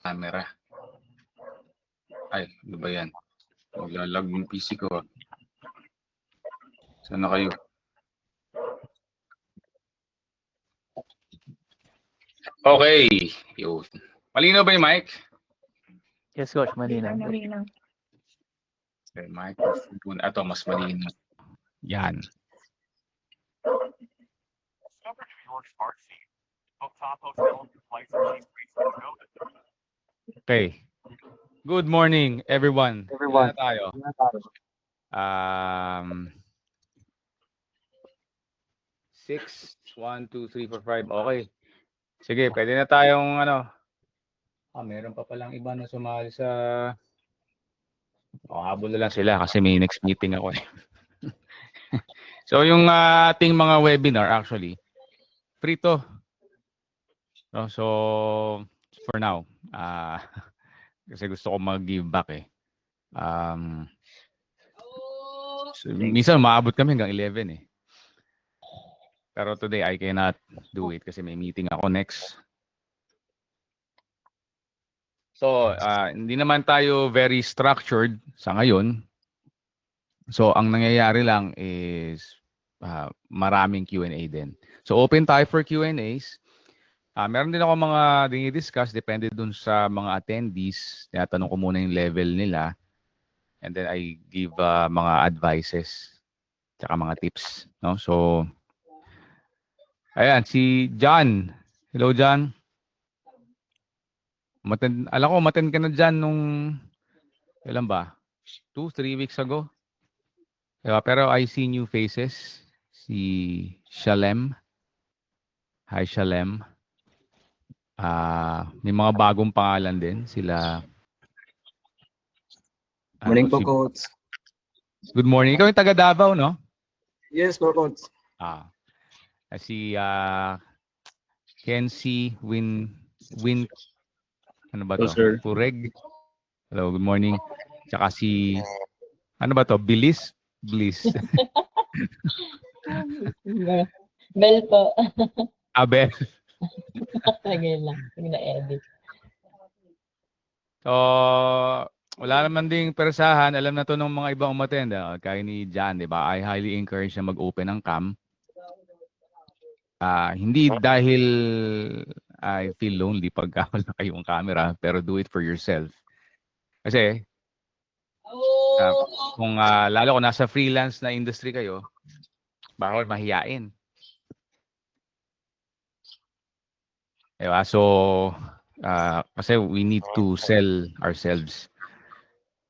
Camera. Ay, ano ba yan? Maglalag yung PC ko. Saan na kayo? Okay. Yun. Malinaw ba yung mic? Yes, Coach. Malinaw. Okay, microphone. Ito, mas malinaw. Yan. Okay. Good morning, everyone. Ilan na tayo? 6, 1, 2, 3, 4, 5. Okay. Sige, pwede na tayong ano. Meron pa palang iba na sumali sa... habol na lang sila kasi may next meeting ako eh. So, yung ating mga webinar actually, free to. So, for now, kasi gusto ko mag-give back eh. So, minsan maabot kami hanggang 11 eh. Pero today I cannot do it kasi may meeting ako next. So, hindi naman tayo very structured sa ngayon. So, ang nangyayari lang is maraming Q&A din. So, open tayo for Q&As. Meron din ako mga dinidiscuss, depende dun sa mga attendees. Tinatanong ko muna yung level nila. And then I give mga advices tsaka mga tips. No? So, ayan, si John. Hello, John. Alam ko, umattend ka na dyan nung, ilan ba? 2-3 weeks ago. Diba? Pero I see new faces. Si Shalem. Hi, Shalem. May mga bagong pangalan din. Sila... Morning po, Coach. Good morning. Ikaw yung taga Davao, no? Yes po, Coach. Si Kenzie Win ano ba to? Sir. Pureg. Hello, good morning. Tsaka si ano ba to? Bliss. Bell po. Abel. Sige lang. Sige na edit. So, wala naman ding persahan. Alam na to ng mga ibang umattend. Kaya ni Jan, di ba? I highly encourage na mag-open ng cam. Hindi dahil I feel lonely pagka wala kayong camera, pero do it for yourself. Kasi, kung lalo kung nasa freelance na industry kayo, bawal mahiyain. Diba? So, kasi we need to sell ourselves.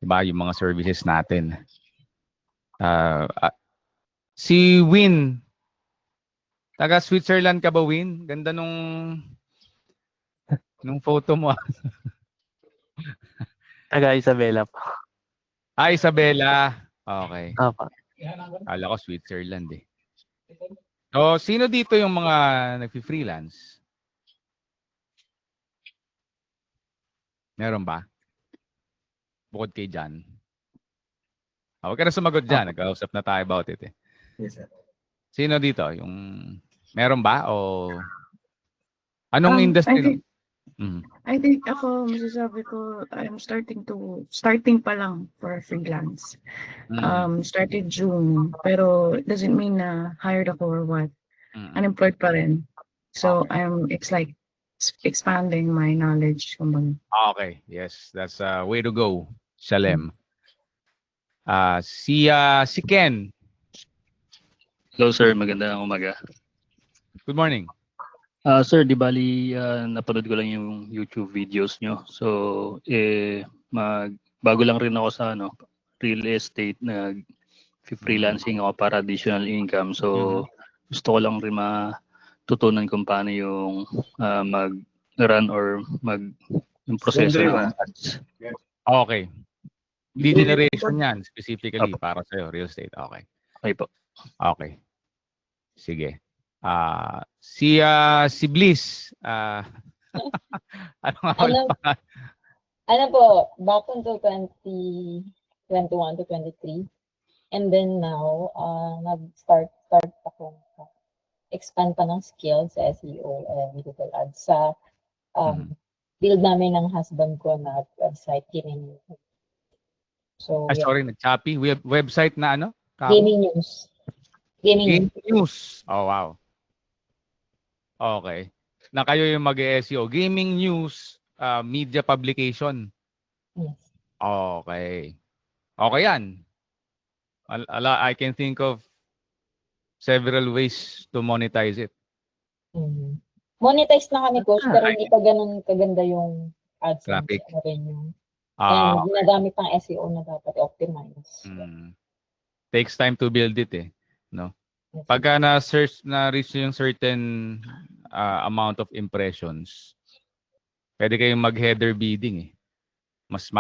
Diba? Yung mga services natin. Si Win, taga Switzerland ka ba, Win? Ganda nung photo mo. Taga Isabela po. Isabela. Okay. Opo. Kala ko Switzerland eh. So, sino dito yung mga nag-freelance? Meron ba? Bukod kay Jan. Huwag ka na sumagot dyan. Nag-ausap na tayo about it eh. Yes, sir. Sino dito? Yung meron ba? O anong industry? I think ako, masasabi ko, I'm starting pa lang for freelance. Started June, pero it doesn't mean na hired ako or what. Unemployed pa rin. So, it's like expanding my knowledge. Okay, yes. That's a way to go, Shalem. Si Ken. Hello sir, magandang umaga. Good morning. Sir, di bali napanood ko lang yung YouTube videos nyo. So, bago lang rin ako sa real estate, freelancing ako para additional income. So, gusto ko lang rin matutunan kung paano yung mag-run or yung proseso ng ads. Okay. Lead generation yan, specifically para sa'yo, real estate. Okay. Okay po. Okay. Sige. Si Bliss. Ano po, back into 2021 to 23. And then now, nag-start ako expand pa ng skills sa SEO and Google Ads sa build namin ng husband ko na website, gaming. So, Ah, yeah. sorry, nag-Shopee. Website na ano? Kako? Gaming news. Gaming Game news. Oh, wow. Okay. Na kayo yung mag-SEO. Gaming news, media publication. news. Yes. Okay. Okay yan. I can think of several ways to monetize it. Mhm. Monetize na kami, coach, pero hindi pa ganun kaganda yung AdSense Traffic. revenue. Ah, And ginagamit ng SEO na dapat optimize. takes time to build it eh. No? Yes. Pagka na-reach yung certain amount of impressions, pwede kayong mag-header bidding eh. Mas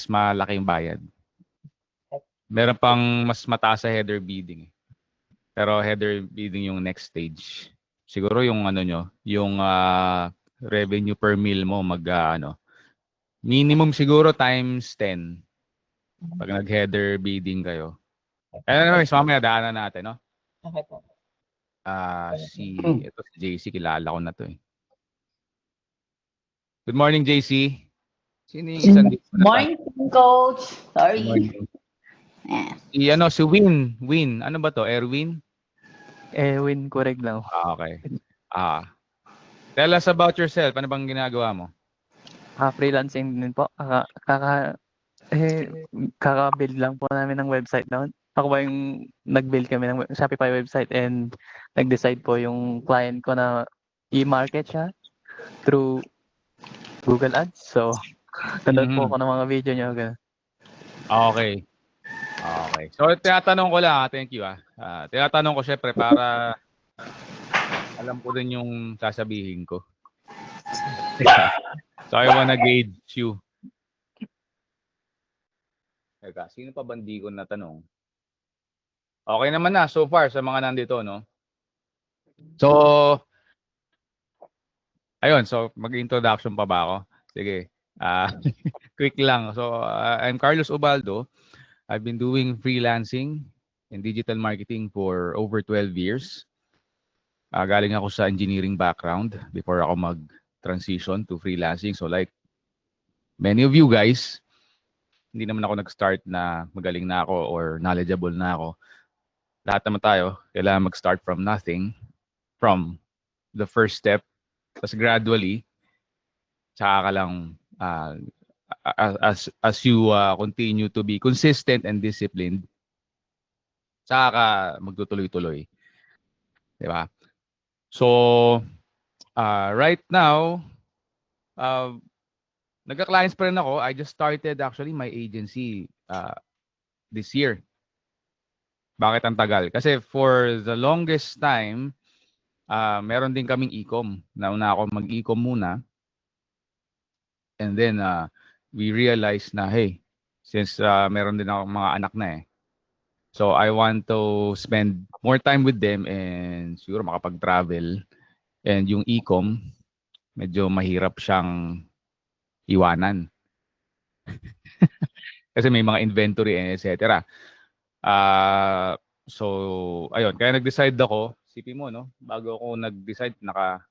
malaki yung bayad. Meron pang mas mataas sa header bidding eh. Pero header bidding yung next stage. Siguro yung ano nyo, yung revenue per mil mo minimum siguro times 10 pag nag-header bidding kayo. Anyways, mamaya daanan natin, no? Okay po. Ito si JC, kilala ko na to eh. Good morning, JC. Sino yung isang dito? Morning, coach. Good Sorry. morning. Yeah. Si Win. Win. Ano ba to? Erwin? Win correct lang. Okay. Tell us about yourself. Ano bang ginagawa mo? Freelancing din po. Kaka-build lang po namin ng website noon. Ako ba yung nag-build kami ng Shopify website and nag-decide po yung client ko na i-market siya through Google Ads. So, nanood po ako ng mga video niyo. Ganun. Okay. So, tinatanong ko lang, thank you tinatanong ko syempre para alam ko din yung sasabihin ko. So, I wanna gauge you. Teka, sino pa bandi ko na tanong? Okay naman na so far sa mga nandito, no? So, ayun, so mag-introduction pa ba ako? Sige. Quick lang. So, I'm Carlos Ubaldo. I've been doing freelancing and digital marketing for over 12 years. Galing ako sa engineering background before ako mag-transition to freelancing. So like many of you guys, hindi naman ako nag-start na magaling na ako or knowledgeable na ako. Lahat naman tayo, kailangan mag-start from nothing, from the first step, tapos gradually, tsaka ka lang as you continue to be consistent and disciplined, tsaka ka magtutuloy-tuloy. Diba? So, right now, nagka-clients pa rin ako. I just started actually my agency this year. Bakit ang tagal? Kasi for the longest time, meron din kaming e-com. Nauna ako mag-e-com muna. And then, we realized na, hey, since meron din ako mga anak na eh. So, I want to spend more time with them and siguro makapag-travel. And yung e-com, medyo mahirap siyang iwanan. Kasi may mga inventory and etc. So, ayun. Kaya nag-decide ako, sipin mo, no? Bago ako nag-decide, naka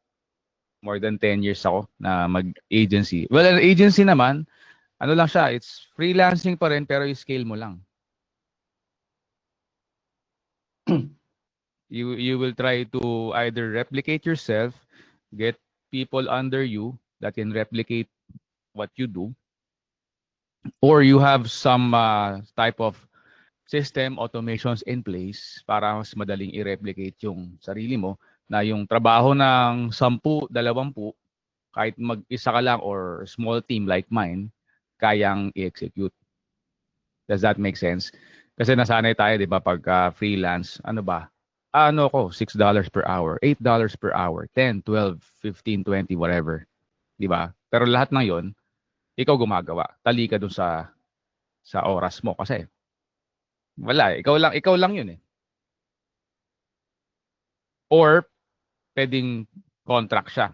more than 10 years ako na mag-agency. Well, an agency naman, ano lang siya, it's freelancing pa rin, pero i-scale mo lang. You will try to either replicate yourself, get people under you that can replicate what you do, or you have some type of system automations in place para mas madaling i-replicate yung sarili mo na yung trabaho ng 10, 20, kahit mag-isa ka lang or small team like mine, kayang i-execute. Does that make sense? Kasi nasanay tayo, di ba, pag freelance, ano ba? Ano ko, $6 per hour, $8 per hour, 10, 12, 15, 20, whatever. Di ba? Pero lahat ng yon, ikaw gumagawa. Tali ka dun sa oras mo kasi wala, ikaw lang yun eh. Or pwedeng contract siya.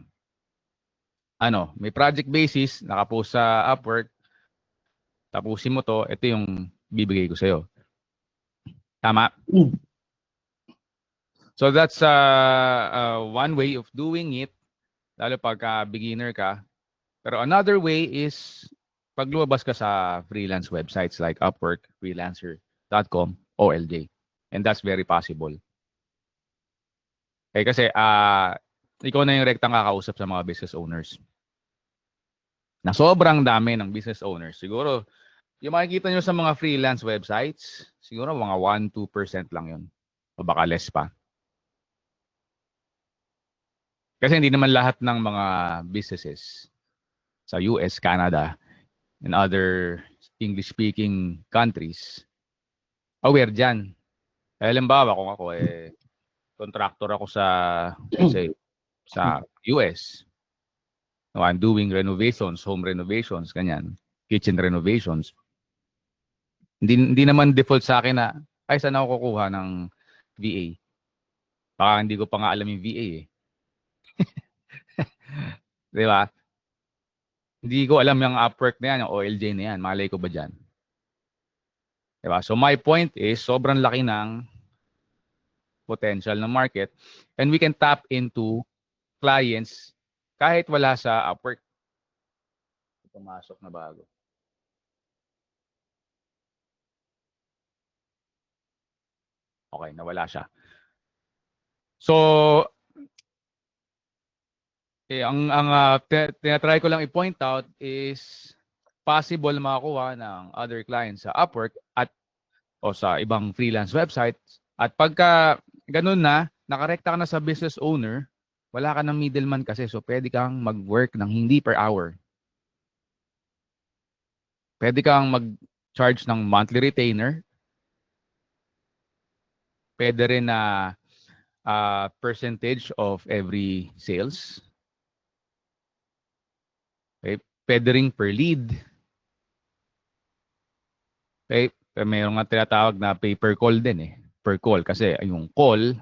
Ano, may project basis, nakapost sa Upwork, tapusin mo to, ito yung bibigay ko sa'yo. Tama? So that's one way of doing it, lalo pagka beginner ka. Pero another way is pag lumabas ka sa freelance websites like Upwork, freelancer.com, OLJ. And that's very possible. Kasi ikaw na yung rektang kakausap sa mga business owners. Na sobrang dami ng business owners. Siguro, yung makikita nyo sa mga freelance websites, siguro mga 1-2% lang yun. O baka less pa. Kasi hindi naman lahat ng mga businesses sa US, Canada, and other English-speaking countries aware dyan. Halimbawa, kung ako contractor ako sa, say, sa US. No, I'm doing renovations, home renovations, ganyan, kitchen renovations. Hindi naman default sa akin na, ay, saan ako kukuha ng VA? Baka hindi ko pa nga alam yung VA eh. Di ba? Hindi ko alam yung Upwork na yan, yung OLJ na yan. Malay ko ba dyan? Di ba? So my point is, sobrang laki ng potential ng market and we can tap into clients kahit wala sa Upwork. Pumasok na bago. Okay, nawala siya. So, ang tinatry ko lang i-point out is possible makakuha ng other clients sa Upwork o sa ibang freelance websites. At pagka ganun na, nakarekta ka na sa business owner, wala ka ng middleman kasi. So, pwede kang mag-work ng hindi per hour. Pwede kang mag-charge ng monthly retainer. Pwede rin na percentage of every sales. Okay. Pwede rin per lead. Okay. Mayroon nga tinatawag na pay per call din eh. Per call kasi yung call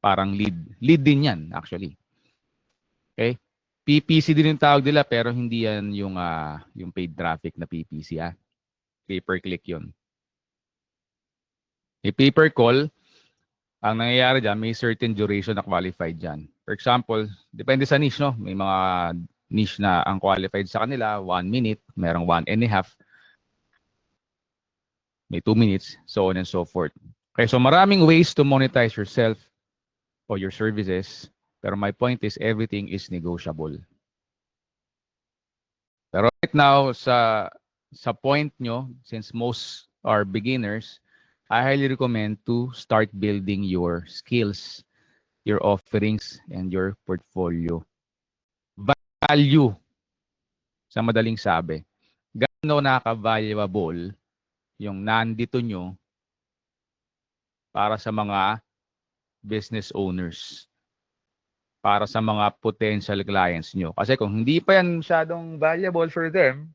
parang lead. Lead din yan actually. Okay. PPC din yung tawag nila pero hindi yan yung paid traffic na PPC ah. Pay per click yun. Yung pay per call, ang nangyayari dyan, may certain duration na qualified dyan. For example, depende sa niche, no? May mga niche na ang qualified sa kanila, 1 minute, merong 1.5, may 2 minutes, so on and so forth. Okay, so maraming ways to monetize yourself or your services, pero my point is everything is negotiable. Pero right now, sa point nyo, since most are beginners, I highly recommend to start building your skills, your offerings, and your portfolio. Value, sa madaling sabi. Gaano nakaka-valuable yung nandito nyo para sa mga business owners, para sa mga potential clients nyo. Kasi kung hindi pa yan masyadong valuable for them,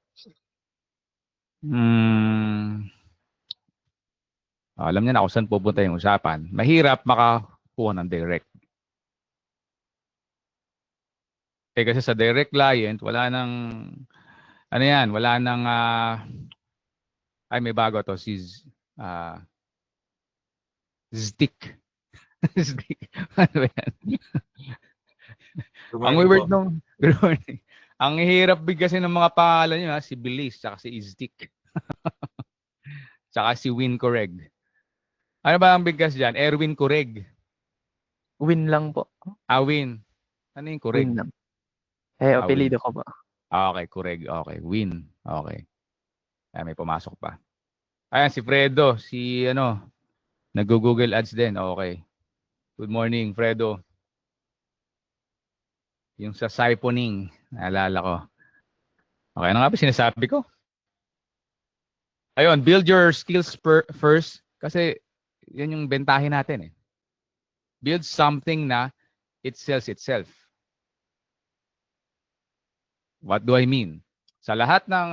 alam niya na kung saan pupunta yung usapan. Mahirap makakuha ng direct. Kasi sa direct client, wala nang, wala nang, may bago to, si Ztik. Ztik. Ano yan? Ang weird nung, good morning. Ang hirap bigkasin ng mga pangalan nyo, si Bilis, saka si Ztik. Saka si Win Correg. Ano ba ang bigkas dyan? Erwin Correg. Win lang po. Win. Ano yung Correg? Win lang. Apelido ko ba? Okay, Correg. Okay, Win. Okay. May pumasok pa. Ayan, si Fredo. Si nag-Google Ads din. Okay. Good morning, Fredo. Yung sa siphoning, naalala ko. Okay, ano nga ba sinasabi ko? Ayun, build your skills first. Kasi yan yung bentahin natin eh. Build something na it sells itself. What do I mean? Sa lahat ng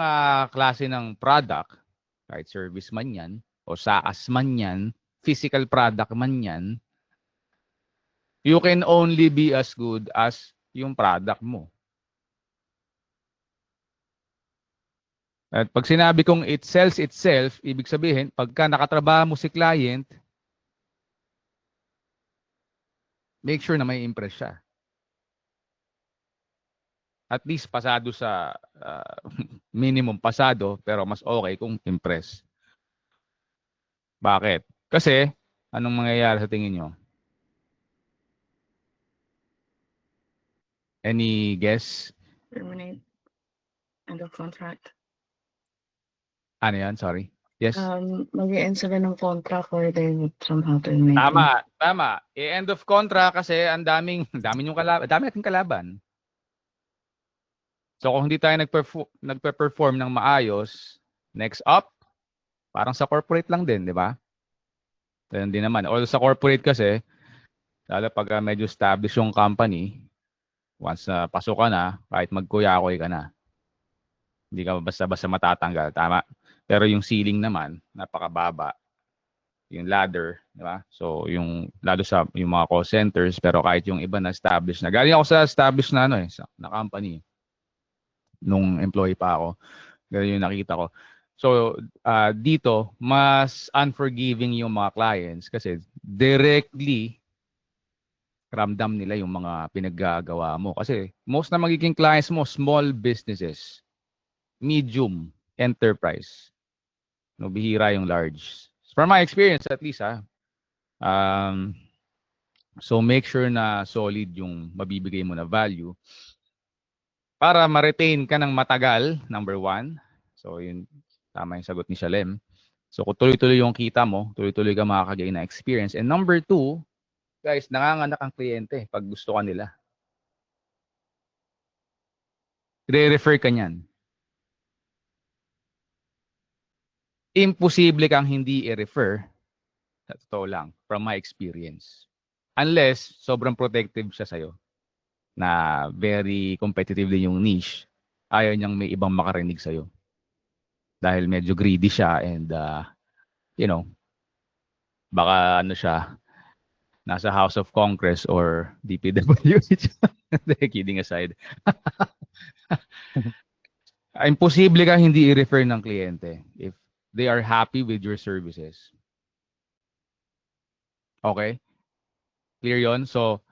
klase ng product, kahit service man yan, o SaaS man yan, physical product man yan, you can only be as good as yung product mo. At pag sinabi kong it sells itself, ibig sabihin, pagka nakatrabaho mo si client, make sure na may impress siya. at least pasado sa minimum pasado, pero mas okay kung impress. Bakit? Kasi, anong mangyayari sa tingin nyo? Any guess? Terminate. End of contract. Ano yan? Sorry. Yes? Mag-i-end sila ng contract or they would somehow terminate. Tama. End of contract kasi ang dami yung nating kalaban. So kung hindi tayo nagpe-perform ng maayos, next up, parang sa corporate lang din, di ba? Ganun din naman. Although sa corporate kasi, lalo pag medyo established yung company, once na pasok ka na, kahit magkuya-kuy ka na. Hindi ka basta-basta matatanggal. Tama. Pero yung ceiling naman, napakababa. Yung ladder, di ba? So, lalo sa yung mga call centers, pero kahit yung iba na established na. Galing ako sa established na na company. Nung employee pa ako. Ganun yung nakita ko. So, dito, mas unforgiving yung mga clients kasi directly ramdam nila yung mga pinaggagawa mo. Kasi most na magiging clients mo, small businesses, medium, enterprise. No, bihira yung large. From my experience at least, so make sure na solid yung mabibigay mo na value para ma-retain ka ng matagal, number 1. So yun, tama yung sagot ni Shalem. So kung tuloy-tuloy yung kita mo, tuloy-tuloy ka makakagain na experience. And number 2, guys, nanganganak ang kliyente pag gusto ka nila. Re-refer ka niyan. Imposible kang hindi i-refer, sa totoo lang, from my experience. Unless, sobrang protective siya sa'yo, na very competitive din yung niche, ayaw niyang may ibang makarinig sa'yo. Dahil medyo greedy siya and, baka siya, nasa House of Congress or DPWH. Kidding aside. Imposible kang hindi i-refer ng kliyente if they are happy with your services. Okay? Clear yon? So,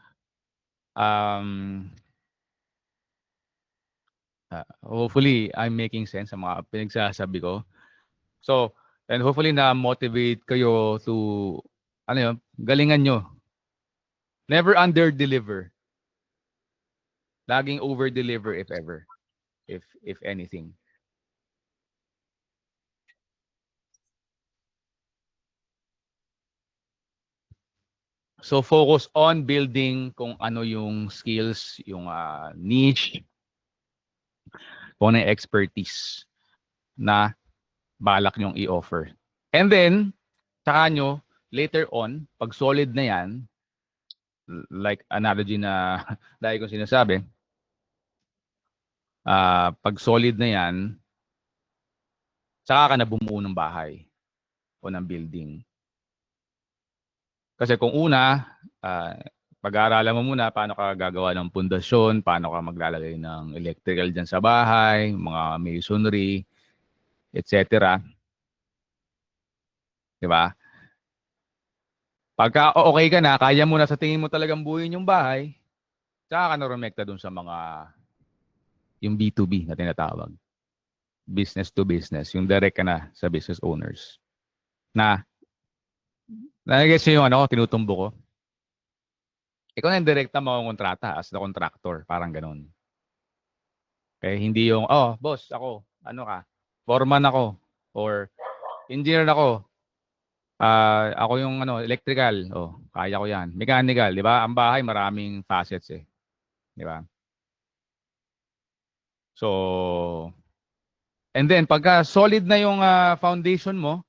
hopefully, I'm making sense sa mga pinagsasabi ko. So, and hopefully na-motivate kayo to, galingan nyo. Never under-deliver. Laging over-deliver if ever. If anything. So focus on building kung ano yung skills, yung niche, kung ano yung expertise na balak nyong i-offer. And then, saka nyo, later on, pag solid na yan, like analogy na dahil kong sinasabi, pag solid na yan, saka ka na bumuo ng bahay o ng building. Kasi kung una, pag-aaralan mo muna paano ka gagawa ng pundasyon, paano ka maglalagay ng electrical dyan sa bahay, mga masonry, etc. Diba? Pagka okay ka na, kaya mo na sa tingin mo talagang buuin yung bahay, saka ka na rumekta dun sa mga, yung B2B na tinatawag. Business to business. Yung direct ka na sa business owners. Nagigets nyo yung tinutumbo ko? Ikaw na yung direkta makukontrata as the contractor. Parang ganun. Okay? Hindi yung, boss, ako, foreman ako, or engineer ako, ako yung electrical, kaya ko yan. Mechanical, di ba? Ang bahay, maraming facets eh. Di ba? So, and then, pagka solid na yung foundation mo,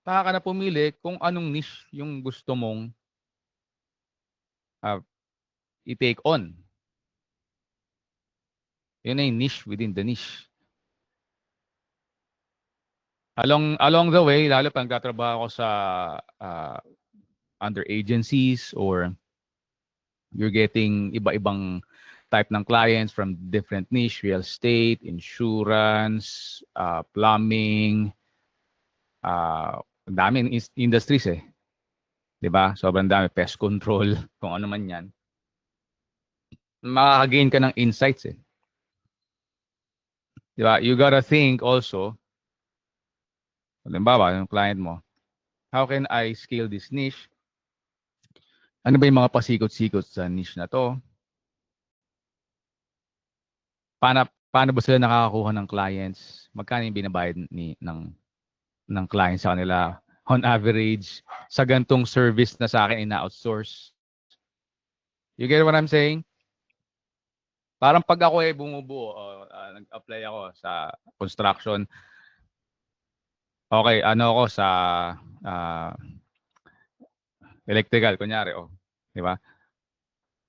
saka ka na pumili kung anong niche yung gusto mong i-take on. Yun na yung niche within the niche. Along the way, lalo pag nagtatrabaho ako sa under agencies or you're getting iba-ibang type ng clients from different niche, real estate, insurance, plumbing, daming industries eh. 'Di ba? Sobrang dami, pest control, kung ano man 'yan. Makaka-gain ka ng insights eh. Di ba? You gotta think also, halimbawa, yung client mo, how can I scale this niche? Ano ba yung mga pasikot-sikot sa niche na to? Paano ba sila nakakakuha ng clients? Magkano yung binabayad ng client sa kanila on average sa gantong service na sa akin ina-outsource? You get what I'm saying? Parang pag ako bumubuo, nag-apply ako sa construction, okay, ano ako sa ah, electrical, kunyari, di ba?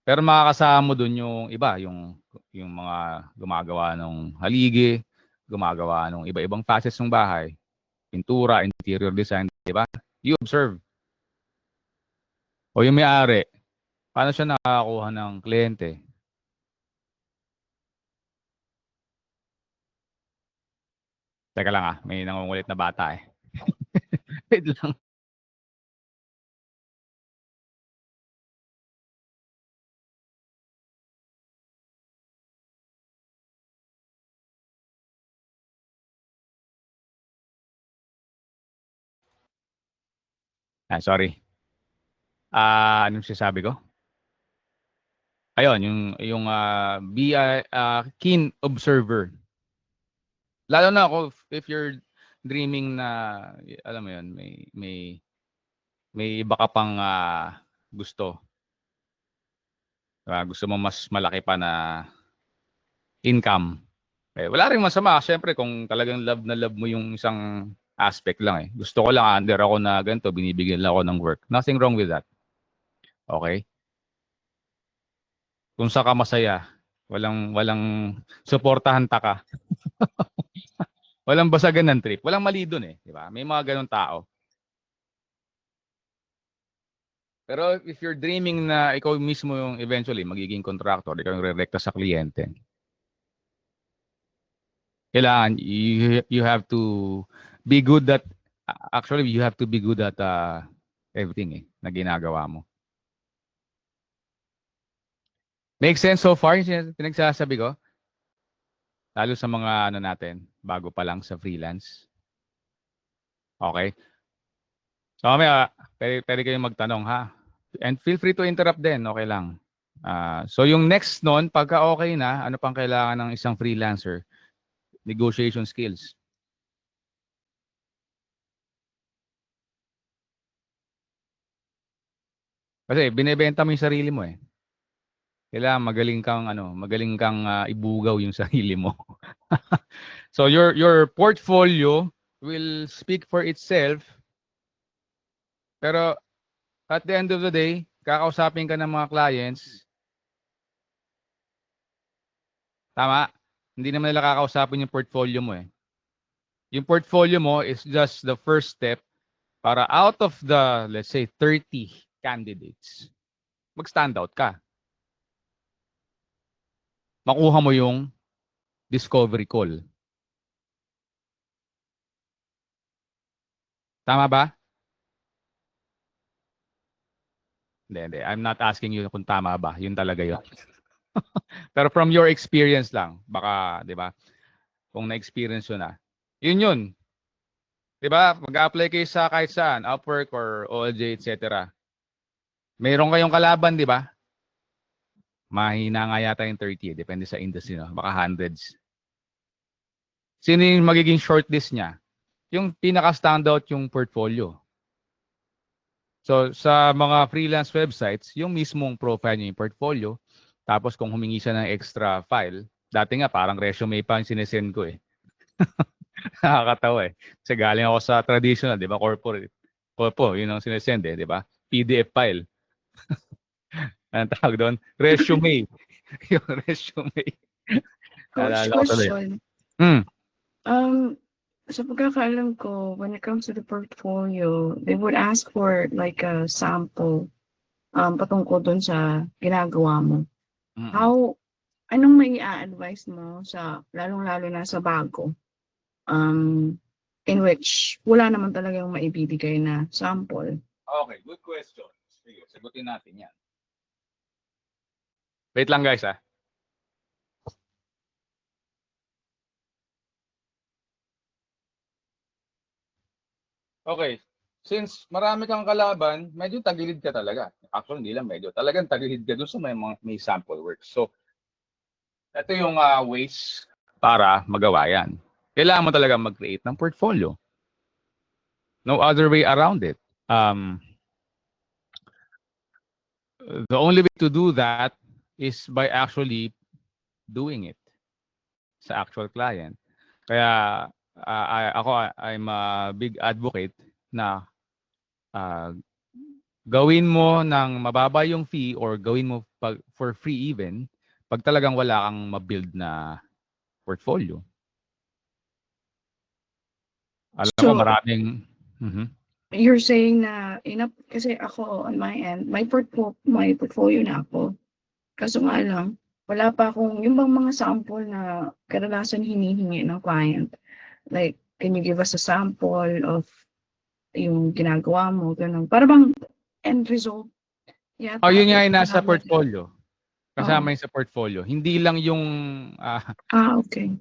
Pero makakasama mo dun yung iba, yung mga gumagawa ng haligi, gumagawa ng iba-ibang facets ng bahay, pintura, interior design, di ba? You observe. O yung may-ari, paano siya nakakakuha ng kliyente? Teka lang may nangungulit na bata eh. Wait lang. Sorry. Anong sinasabi ko? Ayun, yung be a keen observer. Lalo na ako if you're dreaming na alam mo yun, may iba ka pang gusto. Gusto mo mas malaki pa na income. Wala ring masama syempre kung talagang love na love mo yung isang aspect lang eh. Gusto ko lang under ako na ganito, binibigyan lang ako ng work. Nothing wrong with that. Okay? Kung saan ka masaya, walang suportahan ta ka. Walang basagan ng trip. Walang mali dun eh, di ba? May mga ganung tao. Pero if you're dreaming na ikaw mismo yung eventually magiging contractor, ikaw yung re-rekta sa kliyente, kailangan you have to be good at actually you have to be good at everything na ginagawa mo. Make sense so far yung pinagsasabi ko? Lalo sa mga natin, bago pa lang sa freelance. Okay? So mamaya, pwede kayong magtanong ha. And feel free to interrupt din, okay lang. So yung next nun, pagka okay na, ano pang kailangan ng isang freelancer? Negotiation skills. Kasi binebenta mo yung sarili mo eh. Kailangan magaling kang ibugaw yung sarili mo. So your portfolio will speak for itself. Pero at the end of the day, kakausapin ka ng mga clients. Tama? Hindi naman nila kakausapin yung portfolio mo eh. Yung portfolio mo is just the first step para out of the, let's say, 30 candidates, mag-stand out ka. Makuha mo yung discovery call. Tama ba? Hindi. I'm not asking you kung tama ba. Yun talaga yun. Pero from your experience lang, baka, di ba? Kung na-experience yun na. Yun. Di ba? Mag-apply kayo sa kahit saan, Upwork or OLJ, etc. Mayroon kayong kalaban, di ba? Mahina nga yata yung 30. Depende sa industry, no? Baka hundreds. Sino yung magiging shortlist niya? Yung pinaka-standout yung portfolio. So, sa mga freelance websites, yung mismong profile niya yung portfolio. Tapos kung humingi siya ng extra file, dati nga parang resume pa yung sinesend ko eh. Nakakatawa eh. Kasi galing ako sa traditional, di ba? Corporate. Yun ang sinesend eh, di ba? PDF file. Anong tawag doon? Resume. Yung resume. Coach, Naalala ko tuloy. question. Sa pagkakaalam ko, when it comes to the portfolio, they would ask for like a sample patungkol dun sa ginagawa mo. Anong may a-advise mo sa lalong-lalo na sa bago? In which wala naman talagang maibibigay na sample. Okay, good question. Sige, sagutin natin yan. Wait lang guys . Okay. Since marami kang kalaban, medyo tagilid ka talaga. Actually, hindi lang medyo. Talagang tagilid ka doon sa may sample work. So, ito yung ways para magawa yan. Kailangan mo talaga mag-create ng portfolio. No other way around it. The only way to do that is by actually doing it sa actual client. Kaya I'm a big advocate na gawin mo ng mababa yung fee or gawin mo for free even pag talagang wala kang ma-build na portfolio. Alam ko So, maraming Mhm. you're saying na kasi ako on my end, may portfolio na ako. Kaso nga lang, wala pa akong yung bang mga sample na kadalasan hinihingi ng client. Like, can you give us a sample of yung ginagawa mo, ganun. Para bang end result yata. Yun nga ay yung nasa ginagawa nila. portfolio. Kasama Oo. yun sa portfolio. Hindi lang yung Okay.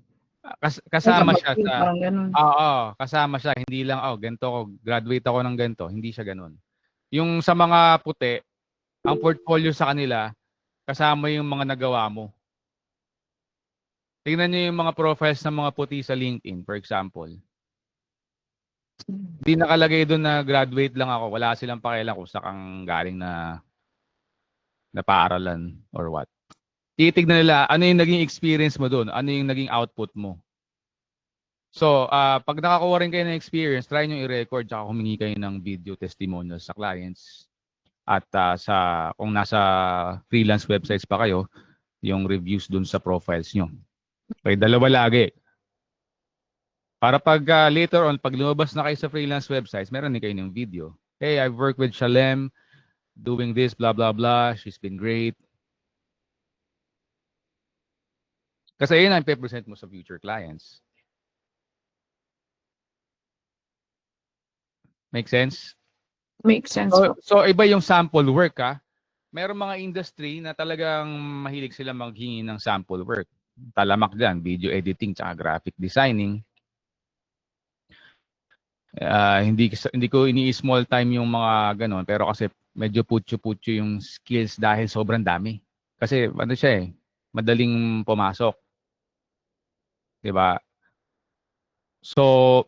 kasama siya sa Parang ganun. kasama siya. Hindi lang, ganito ako, graduate ako ng ganito. Hindi siya ganun. Yung sa mga puti, ang portfolio sa kanila, kasama yung mga nagawa mo. Tingnan niyo yung mga profiles ng mga puti sa LinkedIn, for example. Hindi nakalagay doon na graduate lang ako. Wala silang pakialam kung saan galing na paaralan or what. Titignan nila ano yung naging experience mo doon, ano yung naging output mo. So, pag nakakuha rin kayo ng experience, try nyo i-record tsaka humingi kayo ng video testimonials sa clients. At kung nasa freelance websites pa kayo, yung reviews dun sa profiles nyo. Okay, dalawa lagi. Para pag later on, pag lumabas na kayo sa freelance websites, meron din kayo ng video. Hey, I've worked with Shalem doing this, blah, blah, blah. She's been great. Kasi yun ang i-present mo sa future clients. Make sense? Makes sense. So iba yung sample work Meron mga industry na talagang mahilig sila maghingi ng sample work. Talamak dyan, video editing tsaka graphic designing. Hindi ko ini-small time yung mga ganon, pero kasi medyo putyo-putyo yung skills dahil sobrang dami. Kasi ano siya madaling pumasok. 'Di ba? So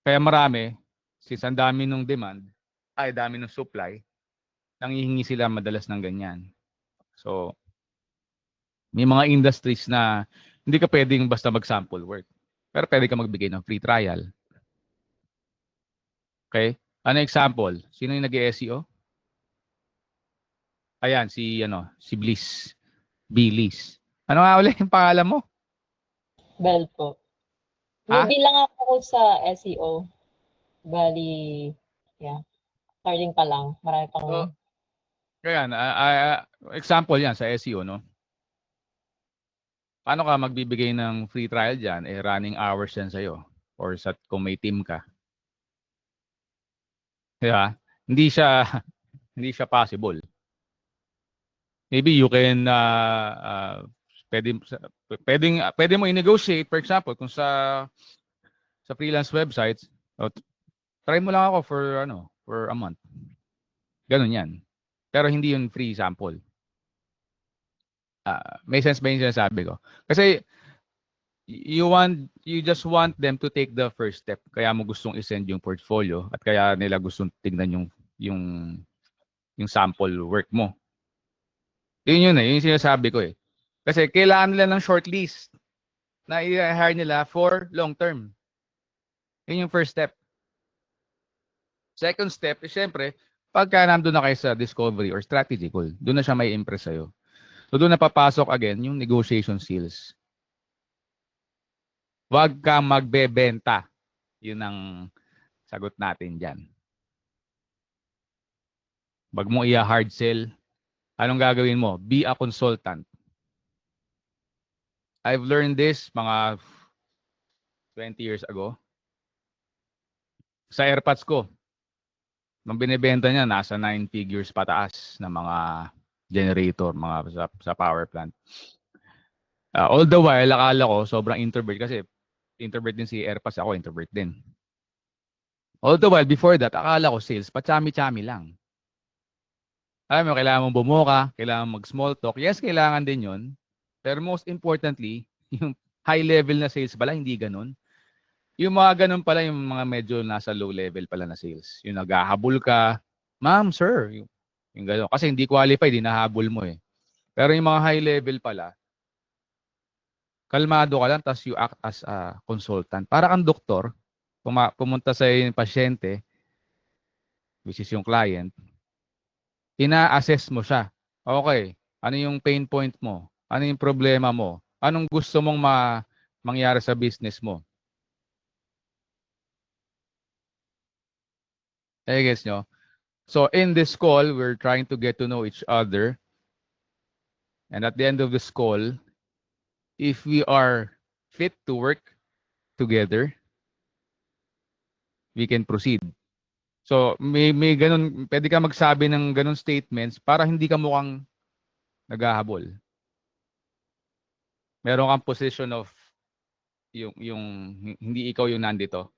kaya marami, since ang dami ng demand, dami ng supply, nanghihingi sila madalas ng ganyan. So may mga industries na hindi ka pwedeng basta mag-sample work. Pero pwede ka magbigay ng free trial. Okay? Ano example? Sino yung nag-SEO? Ayan, si Bliss. Bilis. Ano nga ulit yung pangalan mo? Bell po. Newbie lang ako sa SEO. Bali, starting pa lang. Marami pang... Kaya example yan sa SEO, no? Paano ka magbibigay ng free trial dyan? Running hours yan sa'yo. Or kung may team ka. Diba? Hindi siya possible. Maybe you can pwede mo i-negotiate, for example, kung sa freelance websites, try mo lang ako for a month. Ganun yan. Pero hindi yun free sample. May sense ba yung sinasabi ko? Kasi you just want them to take the first step. Kaya mo gustong i-send yung portfolio at kaya nila gustong tingnan yung sample work mo. Yun yung sinasabi ko Kasi kailangan nila ng shortlist na i-hire nila for long term. Yun yung first step. Second step is syempre, pagka nandun na kayo sa discovery or strategy call, doon na siya may impress sa'yo. So doon na papasok again yung negotiation skills. Huwag kang magbebenta. Yun ang sagot natin dyan. Huwag mo i-hard sell. Anong gagawin mo? Be a consultant. I've learned this mga 20 years ago. Sa AirPods ko. Nung binibenta niya, nasa 9 figures pataas na mga generator, mga sa power plant. All the while, akala ko sobrang introvert kasi introvert din si AirPods, ako introvert din. All the while, before that, akala ko sales, pachami-chami lang. Alam mo, kailangan mong bumuka, kailangan mag-small talk. Yes, kailangan din yun. Pero most importantly, yung high level na sales pala, hindi ganun. Yung mga ganun pala, yung mga medyo nasa low level pala na sales. Yung naghahabol ka, ma'am, sir, yung ganun. Kasi hindi qualified, hinahabol mo eh. Pero yung mga high level pala, kalmado ka lang, tapos you act as a consultant. Para kang doktor, pumunta sa yung pasyente, which is yung client, ina-assess mo siya. Okay, ano yung pain point mo? Ano yung problema mo? Anong gusto mong mangyari sa business mo? I guess nyo? So in this call, we're trying to get to know each other. And at the end of this call, if we are fit to work together, we can proceed. So may ganun, pwede ka magsabi ng ganun statements para hindi ka mukhang naghahabol. Meron kang position of yung hindi ikaw yung nandito.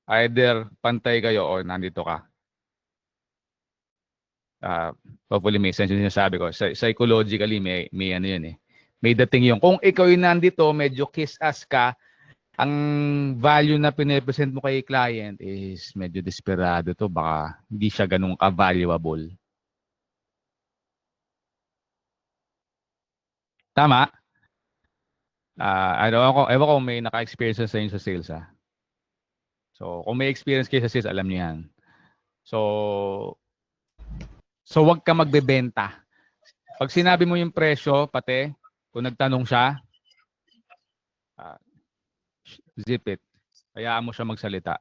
Either pantay kayo o nandito ka. Hopefully may sense yung sinasabi ko. Psychologically may ano yun eh. May dating yung kung ikaw yung nandito, medyo kiss-ass ka, ang value na pinipresent mo kay client is medyo desperado to. Baka hindi siya ganun ka-valuable. Tama? Ewan ko may naka-experience sa inyo sa sales ha. So, kung may experience kayo sa sales, alam niyo yan. So wag ka magbebenta. Pag sinabi mo yung presyo, pati, kung nagtanong siya, zip it. Hayaan mo siya magsalita.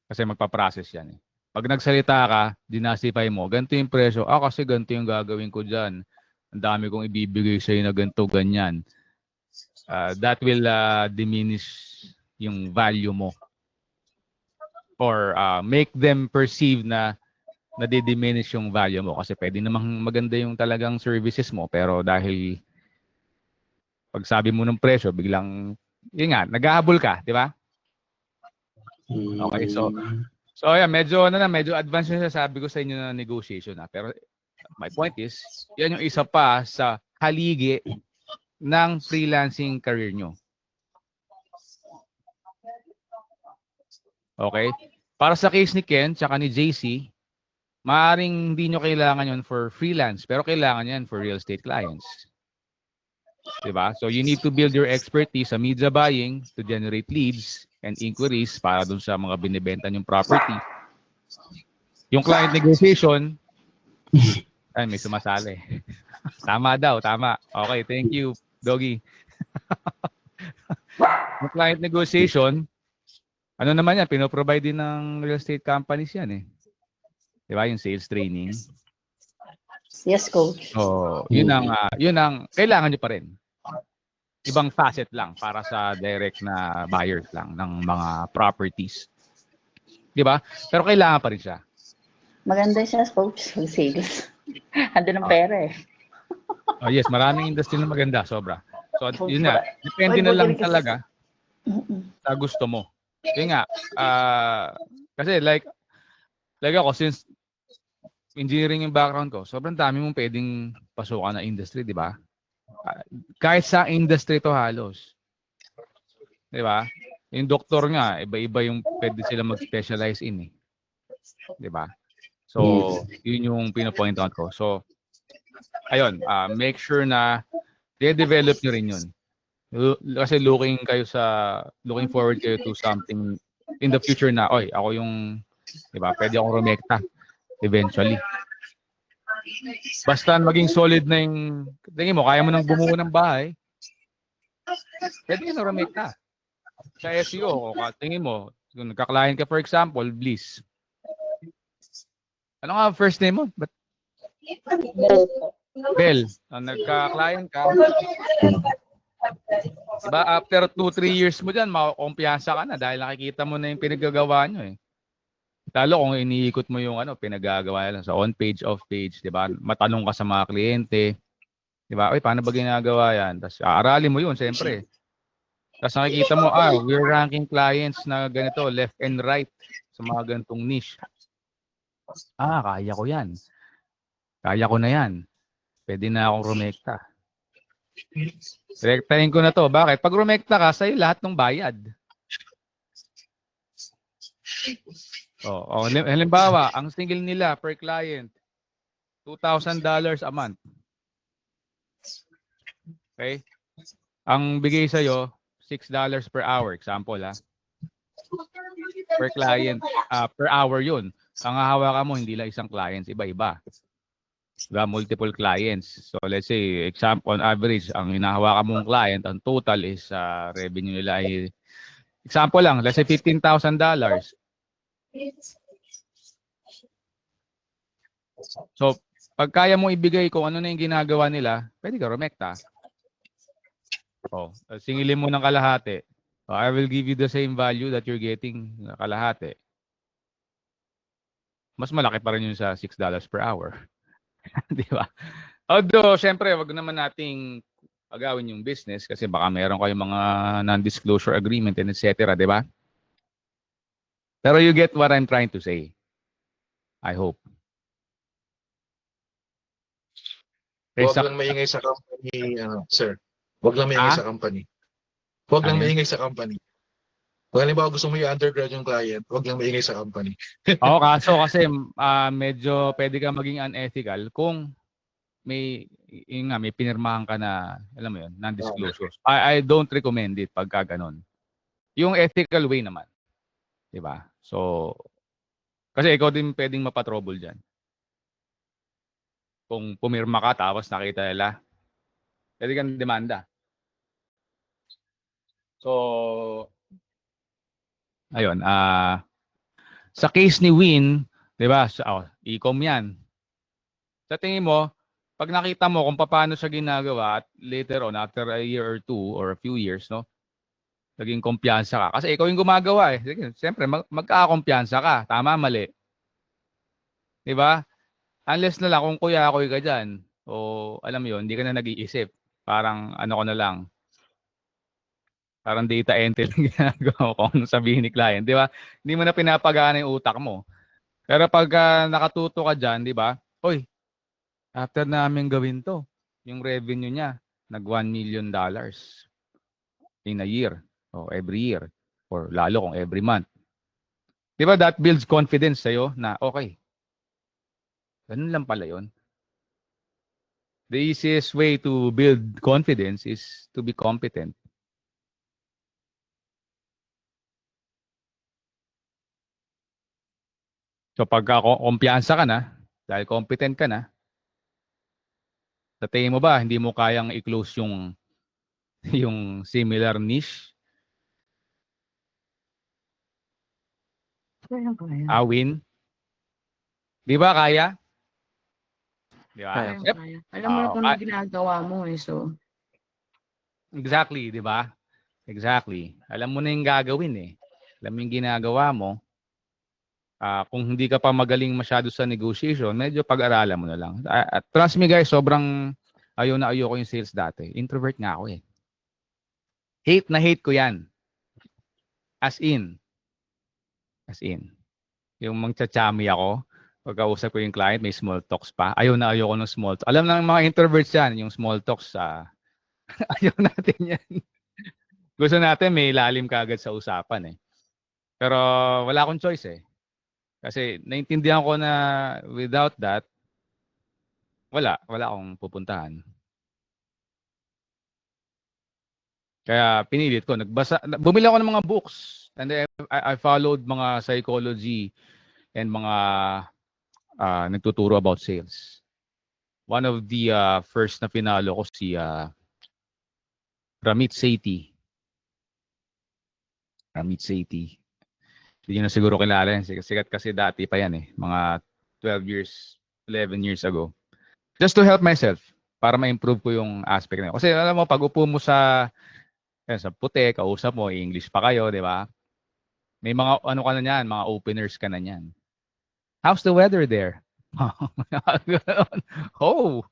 Kasi magpa-process yan eh. Pag nagsalita ka, dinasify mo, ganito yung presyo. Kasi ganito yung gagawin ko dyan. Ang dami kong ibibigay sa'yo na ganito, ganyan. That will diminish yung value mo. Or make them perceive na nadi-diminish yung value mo. Kasi pwede namang maganda yung talagang services mo. Pero dahil pag sabi mo ng presyo, biglang, yun nga, naghahabol ka, di ba? Okay, so yeah, medyo advanced yung sabi ko sa inyo na negotiation. Pero my point is, yan yung isa pa sa haligi ng freelancing career nyo. Okay? Para sa case ni Ken, tsaka ni JC, maaaring hindi nyo kailangan yun for freelance, pero kailangan yan for real estate clients. Diba? So you need to build your expertise sa media buying to generate leads and inquiries para dun sa mga binibenta nyong property. Yung client negotiation, ay may sumasali. Tama daw, tama. Okay, thank you, Doggy. Yung client negotiation, ano naman yan, pinoprovide din ng real estate companies yan eh. Diba? Yung sales training. Yes, coach. So, yun ang kailangan nyo pa rin. Ibang facet lang para sa direct na buyers lang ng mga properties. Diba? Pero kailangan pa rin siya. Maganda siya, coach, sa sales. Ando ng pera eh. Yes, maraming industry na maganda, sobra. So, yun na. Depende na lang talaga sa gusto mo. Yun nga, kasi like ako, since engineering yung background ko, sobrang dami mong pwedeng pasukan na industry, di ba? Kahit sa industry to halos. Di ba? Yung doktor nga, iba-iba yung pwede sila mag-specialize in eh. Di ba? So, yun yung pinapoint out ko. So, ayun, make sure na de-develop nyo rin yun. Kasi looking forward kayo to something in the future na, oy, ako yung, di ba, pwede akong rumekta eventually. Basta maging solid na yung, tingin mo, kaya mo nang bumuo ng bahay, pwede na rumekta. Sa SEO, tingin mo, kung nagka-client ka, for example, Bliss. Ano nga first name mo? Bell. Nagka-client ka, diba, after 2-3 years mo dyan, makakumpiyansa ka na dahil nakikita mo na yung pinagagawa nyo eh. Lalo kung iniikot mo yung pinagagawa lang sa on-page, off-page, diba? Matanong ka sa mga kliyente. Diba? Paano ba ginagawa yan? Tapos aaralin mo yun, siyempre. Tapos nakikita mo, we're ranking clients na ganito, left and right sa mga ganitong niche. Kaya ko yan. Kaya ko na yan. Pwede na akong rumekta. Rektahin ko na to. Bakit? Pag rumekta ka, sa'yo lahat ng bayad. Halimbawa, ang single nila per client, $2,000 a month. Okay? Ang bigay sa'yo, $6 per hour. Example, per client, per hour yun. Ang hahawakan mo, hindi lang isang clients, iba-iba. Diba? Multiple clients. So let's say, example, on average, ang hinahawakan mong client, ang total is revenue nila ay, example lang, let's say $15,000. So, pag kaya mo ibigay kung ano na yung ginagawa nila, pwede ka rumekta. Singilin mo ng kalahati. I will give you the same value that you're getting na kalahati. Mas malaki pa rin yun sa $6 per hour. Di ba? Although, syempre, wag naman nating agawin yung business kasi baka meron kayong mga non-disclosure agreement and etc. Di ba? Pero you get what I'm trying to say. I hope. Huwag lang maingay sa company, sir. Huwag lang maingay sa company. Huwag lang maingay sa company. Kung halimbawa gusto mo i-undergrad yung client, huwag lang maingay sa company. Kaso kasi medyo pwede ka maging unethical kung may pinirmahan ka na, alam mo yun, non-disclosure. I don't recommend it pagka ganun. Yung ethical way naman. Diba? So, kasi ikaw din pwedeng mapatrouble dyan. Kung pumirma ka tapos nakita nila, pwede kang demanda. So, ayun, sa case ni Win, 'di ba? E-com 'yan. Sa tingin mo, pag nakita mo kung paano siya ginagawa at later on after a year or two or a few years, no? Naging kumpiyansa ka kasi ikaw yung gumagawa eh. Sige, siyempre magkakakumpiyansa ka, tama mali. 'Di ba? Unless na lang kung kuya-kuy ka diyan o alam mo 'yon, hindi ka na nag-iisip. Parang ano ko na lang, parang data entry lang ginagawa ko kung sabihin ni client, di ba? Hindi mo na pinapagana yung utak mo. Pero pag nakatuto ka dyan, di ba? Oy, after namin gawin to, yung revenue niya, nag $1 million in a year, o every year, or lalo kung every month. Di ba that builds confidence sa'yo na okay, ganun lang pala yun. The easiest way to build confidence is to be competent. So pagka kumpiyansa ka na, dahil competent ka na, sa tingin mo ba, hindi mo kayang i-close yung similar niche? Kaya. Win? Di ba kaya? Di ba? Kaya. Alam mo na kung ano ginagawa mo eh, so. Exactly, di ba? Exactly. Alam mo na yung gagawin eh. Alam mo yung ginagawa mo. Kung hindi ka pa magaling masyado sa negotiation, medyo pag-aralan mo na lang. Trust me guys, sobrang ayaw ko yung sales dati. Introvert nga ako eh. Hate na hate ko yan. As in. Yung magcha-chami ako, pagkausap ko yung client, may small talks pa. Ayaw ko ng small talks. Alam ng mga introverts yan, yung small talks. Ayaw natin yan. Gusto natin may lalim kagad sa usapan eh. Pero wala akong choice eh. Kasi naintindihan ko na without that, wala akong pupuntahan. Kaya pinilit ko, bumili ako ng mga books and then I followed mga psychology and mga nagtuturo about sales. One of the first na pinalo ko si Ramit Sethi. Hindi nyo na siguro kilala yan. Sikat kasi dati pa yan eh. Mga 11 years ago. Just to help myself. Para ma-improve ko yung aspect na yun. Kasi alam mo, pag upo mo sa puti, kausap mo, English pa kayo, di ba? May mga ano ka na yan, mga openers ka na yan. How's the weather there? Oh,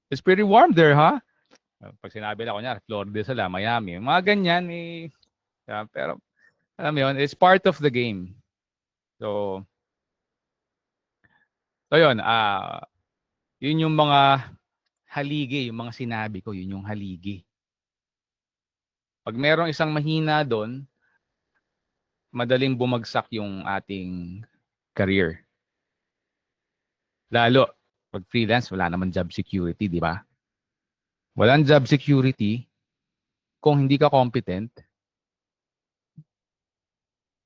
it's pretty warm there, huh? Pag sinabi lang, kunyari, Florida sila, Miami, mga ganyan, pero, alam mo yun, it's part of the game. So yun, yun yung mga haligi, yung mga sinabi ko, yun yung haligi. Pag merong isang mahina doon, madaling bumagsak yung ating career. Lalo, pag freelance, wala naman job security, di ba? Walang job security kung hindi ka competent.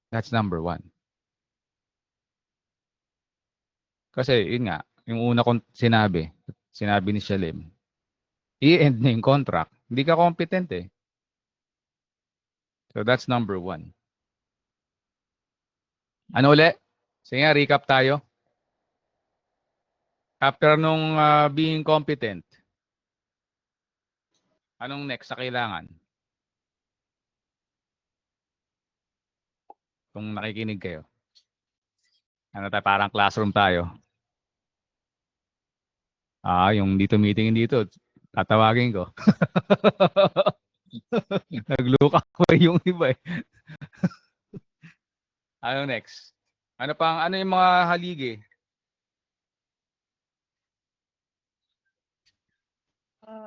That's number one. Kasi, yun nga, yung una kong sinabi ni Shalim, i-end na yung contract. Hindi ka competent eh. So, that's number one. Ano uli? Sige nga, recap tayo. After nung being competent, anong next na kailangan? Kung nakikinig kayo. Ano tayo, parang classroom tayo. Yung dito meeting dito, tatawagin ko. Nag-look away yung iba eh. Ano next? Ano yung mga haligi?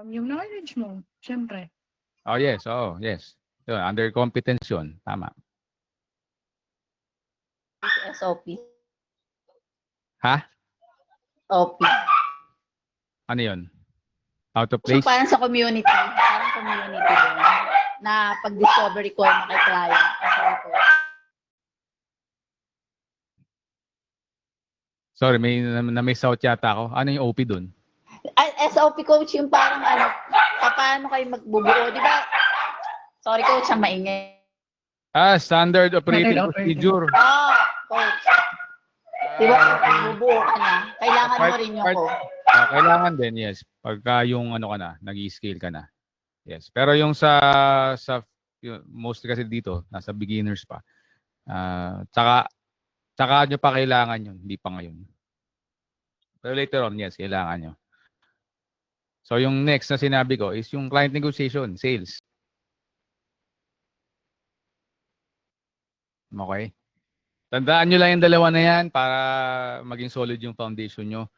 Yung knowledge mo, syempre. Yes. Yun, under competence yun. Tama. SOP. Ha? OP. Ano yun? Out of So, place? parang sa community. Parang community din. Na pag-discovery ko na kay client. Sorry, may out yata ako. Ano yung OP dun? SOP coach yung parang paano kayo magbubuo, di ba? Sorry coach, ang maingay. Standard operating procedure. Coach. Di ba, magbubuo ka na, kailangan mo rin yung ko. Kailangan din, yes. Pagka yung ano ka na, nag-i-scale ka na. Yes. Pero yung sa mostly kasi dito, nasa beginners pa. Tsaka nyo pa kailangan yun, hindi pa ngayon. Pero later on, yes, kailangan nyo. So yung next na sinabi ko is yung client negotiation, sales. Okay? Tandaan nyo lang yung dalawa na yan para maging solid yung foundation nyo.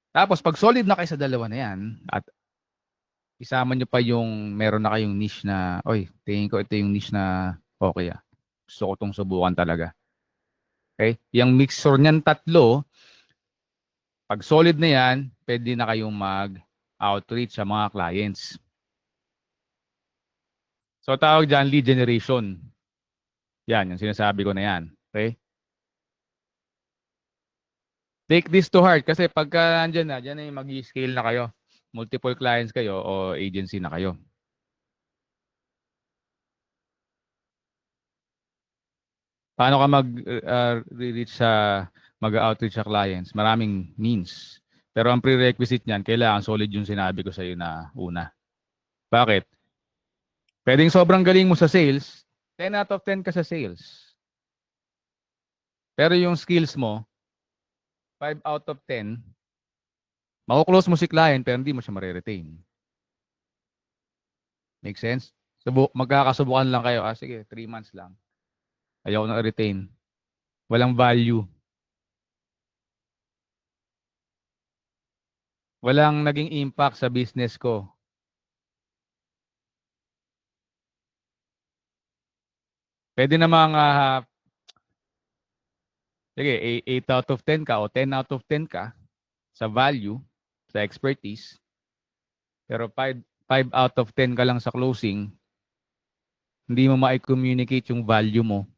Tapos pag solid na kayo sa dalawa na yan at isama nyo pa yung meron na kayong niche na, tingin ko ito yung niche na okay gusto ko itong subukan talaga. Okay? Yung mixture niyan tatlo, pag solid na yan, pwede na kayong mag-outreach sa mga clients. So tawag dyan, lead generation. Yan, yung sinasabi ko na yan. Okay? Take this to heart kasi pagka nandyan na, dyan na yung mag-scale na kayo. Multiple clients kayo o agency na kayo. Paano ka mag-reach mag-outreach sa clients? Maraming means. Pero ang prerequisite niyan, kailangan solid yung sinabi ko sa iyo na una. Bakit? Pwedeng sobrang galing mo sa sales, 10 out of 10 ka sa sales. Pero yung skills mo, 5 out of 10, makuklose mo si client pero hindi mo siya mariretain. Make sense? Magkakasubukan lang kayo. Sige, 3 months lang. Ayaw na retain. Walang value. Walang naging impact sa business ko. Pwede namang sige, 8 out of 10 ka o 10 out of 10 ka sa value, sa expertise. Pero 5 out of 10 ka lang sa closing, hindi mo ma-communicate yung value mo.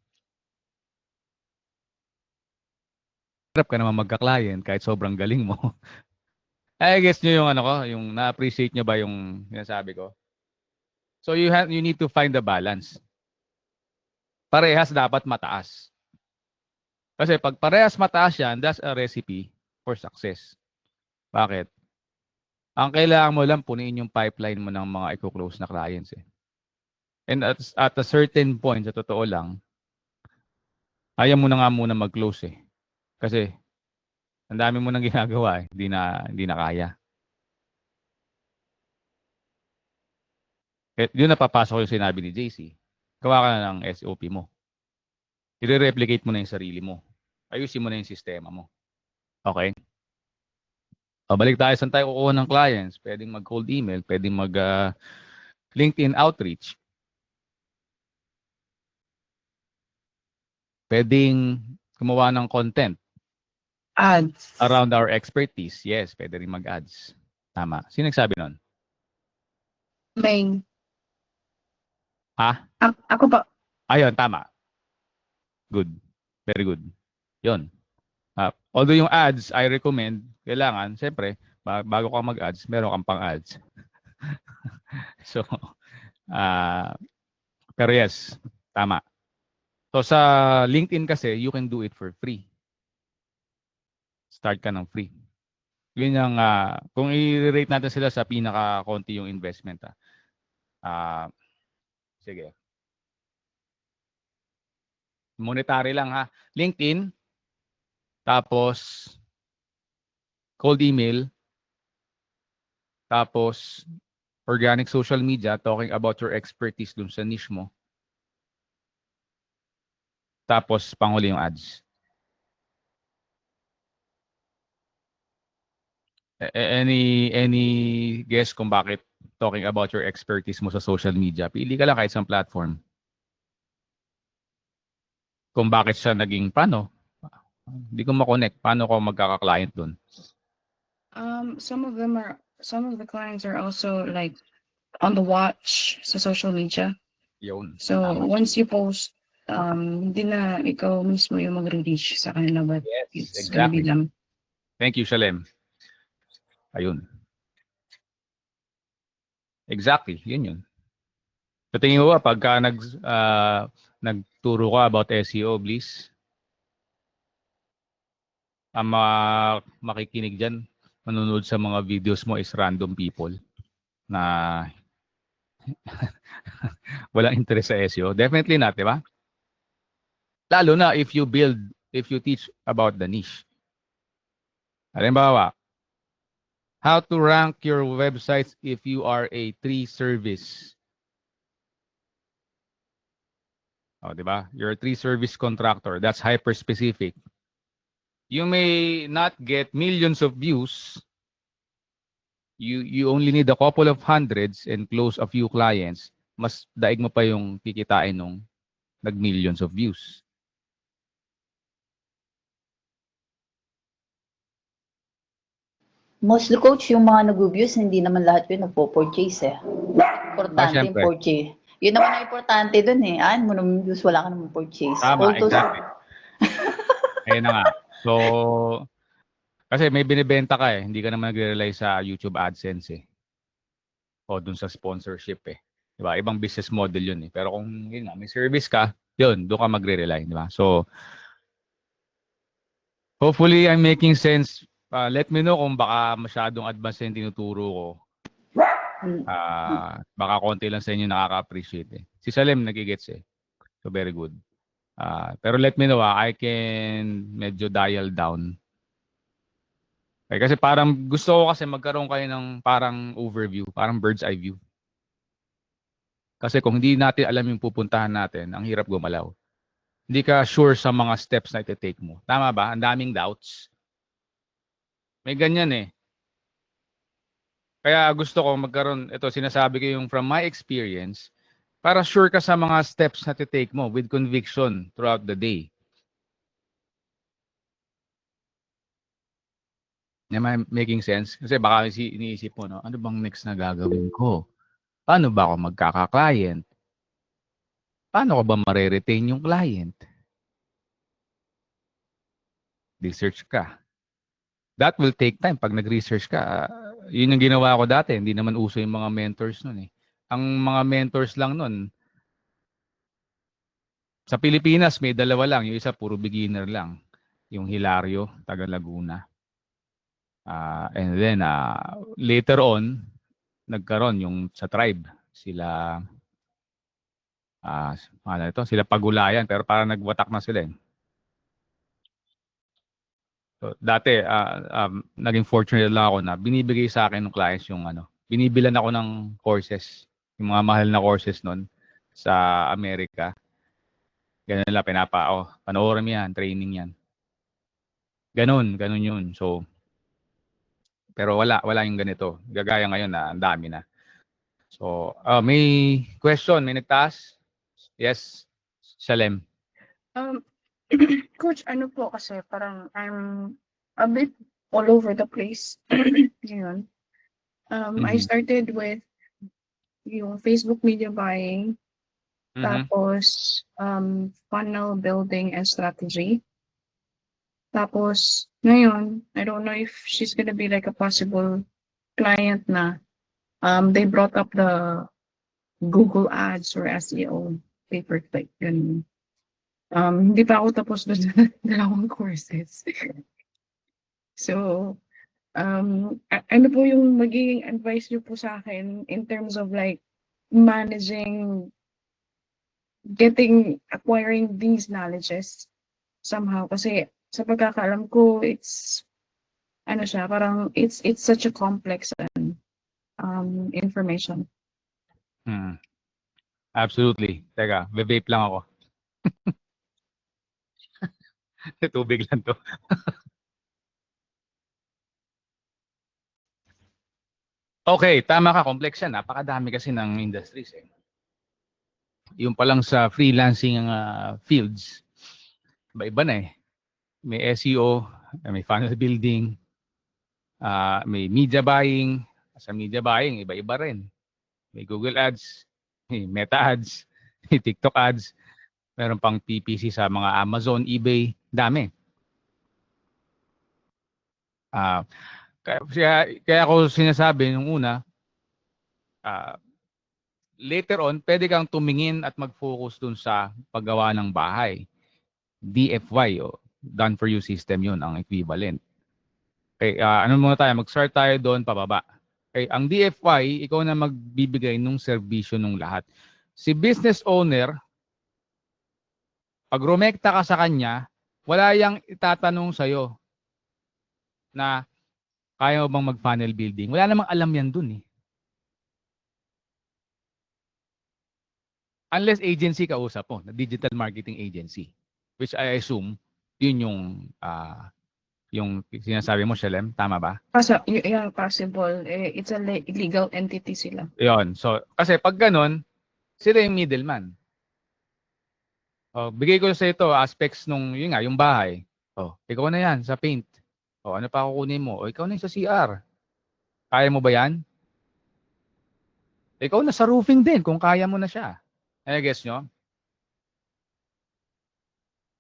Hirap ka naman magka-client kahit sobrang galing mo. I guess nyo yung yung na-appreciate nyo ba yung sinasabi ko? So you need to find the balance. Parehas dapat mataas. Kasi pag parehas mataas yan, that's a recipe for success. Bakit? Ang kailangan mo lang punuin yung pipeline mo ng mga i-close na clients eh. And at a certain point, sa totoo lang, ayaw mo na nga muna mag-close eh. Kasi ang dami mo nang ginagawa eh. Hindi na kaya. Yun napapasok yung sinabi ni JC. Gawa ka na ng SOP mo. I-replicate mo na yung sarili mo. Ayusin mo na yung sistema mo. Okay? Balik tayo saan tayo kukuha ng clients. Pwedeng mag-cold email, pwedeng LinkedIn outreach. Pwedeng gumawa ng content Ads. around our expertise. Yes, pwede rin mag-ads. Tama. Sino nagsabi nun? May. Ha? Ako pa. Ayun, tama. Good. Very good. Yun. Although yung ads, I recommend, kailangan, siyempre, bago ka mag-ads, meron kang pang-ads. So, pero yes, tama. So, sa LinkedIn kasi, you can do it for free. Start ka ng free. Yun yung, kung i-rate natin sila sa pinaka-konti yung investment. Sige. Monetary lang ha. LinkedIn, tapos cold email, tapos organic social media, talking about your expertise dun sa niche mo. Tapos panghuli yung ads. Any guess kung bakit talking about your expertise mo sa social media? Pili ka lang kahit isang platform. Kung bakit siya naging paano? Hindi ko ma-connect. Paano ko magkaka-client dun? Some of the clients are also like on the watch sa social media. Yun. So Tama. once you post, hindi na ikaw mismo yung mag-reach sa kanila, but Yes, it's gonna be exactly. them. Thank you, Shalem. Ayun. Exactly. Yun. So tingin ko ba, pagka nagturo ka about SEO, please, ang makikinig dyan, manonood sa mga videos mo is random people na walang interest sa SEO. Definitely not, di ba? Lalo na if you teach about the niche. Halimbawa, how to rank your websites if you are a 3-service. Oh, di ba? You're a 3-service contractor. That's hyper-specific. You may not get millions of views. You only need a couple of hundreds and close a few clients. Mas daig mo pa yung kikitain nung nag-millions of views. Mostly coach, yung mga nag-views, hindi naman lahat yun nagpo-purchase eh. Importante yung Syempre. purchase. Yun naman ang importante dun eh. Mo naman views, wala ka naman purchase. Tama, exactly. Ayun na nga. So, kasi may binibenta ka eh. Hindi ka naman nagre-rely sa YouTube AdSense eh. O dun sa sponsorship eh. Diba? Ibang business model yun eh. Pero kung yun nga, may service ka, yun, doon ka magre-rely. Diba? So, hopefully I'm making sense. Let me know kung baka masyadong advanced yung tinuturo ko. Baka konti lang sa inyo nakaka-appreciate eh. Si Salem nagigets eh. So very good. Pero let me know I can medyo dial down. Okay, kasi parang gusto ko kasi magkaroon kayo ng parang overview, parang bird's eye view. Kasi kung hindi natin alam yung pupuntahan natin, ang hirap gumalaw. Hindi ka sure sa mga steps na iti-take mo. Tama ba? Ang daming doubts. May ganyan eh. Kaya gusto ko magkaroon, ito sinasabi ko yung from my experience, para sure ka sa mga steps na iti-take mo with conviction throughout the day. Am I making sense? Kasi baka iniisip mo, no? Ano bang next na gagawin ko? Paano ba ako magkaka-client? Paano ko ba mare-retain yung client? Research ka. That will take time. Pag nag-research ka, yun yung ginawa ko dati. Hindi naman uso yung mga mentors nun eh. Ang mga mentors lang nun, sa Pilipinas may dalawa lang. Yung isa puro beginner lang. Yung Hilario, taga Laguna. And then later on, nagkaroon yung sa tribe. Sila sila Pagulayan pero parang nagwatak na sila eh. So, dati naging fortunate lang ako na binibigay sa akin ng clients yung binibilan ako ng courses yung mga mahal na courses nun sa Amerika. Ganun lang, panoorin mo yan, training yan. Ganun yun. So, pero wala yung ganito. Gagaya ngayon na ang dami na. So, may question, may nagtaas? Yes, Shalem. Coach, ano po kasi parang I'm a bit all over the place. Ngayon. I started with yung Facebook media buying, tapos funnel building and strategy. Tapos ngayon, I don't know if she's gonna be like a possible client na they brought up the Google Ads or SEO pay-per-click. Ganun. Hindi pa ako tapos doon sa dalawang courses. So, ano po yung magiging advice niyo po sa akin in terms of like managing, acquiring these knowledges somehow? Kasi sa pagkakaalam ko, it's such a complex information. Absolutely. Teka, vape lang ako. Tubig lang to. Okay, tama ka. Complex yan. Napakadami kasi ng industries. Yung pa lang sa freelancing fields, iba-iba na eh. May SEO, may funnel building, may media buying. Sa media buying, iba-iba rin. May Google Ads, may Meta Ads, may TikTok Ads. Meron pang PPC sa mga Amazon, eBay. Dami. Kaya ako sinasabi nung una, later on, pwede kang tumingin at mag-focus dun sa paggawa ng bahay. DFY, Done For You System yun, ang equivalent. Okay, ano muna tayo? Mag-start tayo doon pababa. Okay, ang DFY, ikaw na magbibigay ng serbisyo ng lahat. Si business owner, pag rumekta ka sa kanya, wala yang itatanong sa'yo na kaya mo bang mag-funnel building. Wala namang alam yan dun eh. Unless agency kausap mo, na digital marketing agency. Which I assume, yun yung sinasabi mo, Shalem. Tama ba? Yeah, possible. It's a legal entity sila. Yun. So, kasi pag ganun, sila yung middleman. Bigay ko sa ito aspects nung, yun nga, yung bahay. Ikaw na yan sa paint. Ano pa kukunin mo? Ikaw na yung sa CR. Kaya mo ba yan? Ikaw na sa roofing din kung kaya mo na siya. Guess nyo?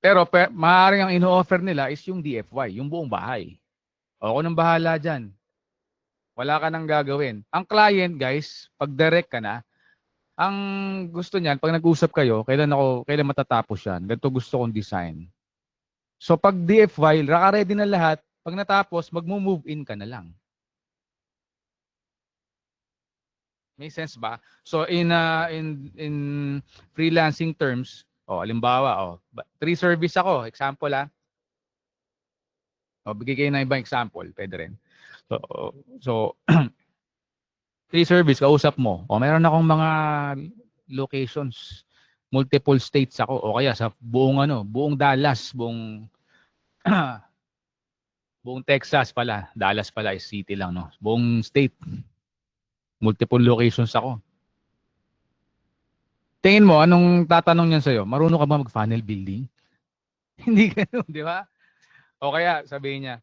Pero maaaring ang ino-offer nila is yung DFY, yung buong bahay. Ako nang bahala dyan. Wala ka nang gagawin. Ang client, guys, pag direct ka na, ang gusto niyan, pag nag-usap kayo, kailan matatapos yan? Ganito gusto kong design. So pag DFY, naka-ready na lahat, pag natapos, mag-move in ka na lang. May sense ba? So in freelancing terms, halimbawa, 3 service ako, example bigay kayo ng ibang example, pwede rin. So 3 service, kausap mo. Meron akong mga locations, multiple states ako, o kaya sa buong Dallas, buong Texas pala. Dallas pala is city lang, no? Buong state. Multiple locations ako. Tingin mo, anong tatanong niyan sa'yo? Marunong ka ba mag-funnel building? Hindi ganun, di ba? O kaya, sabihin niya,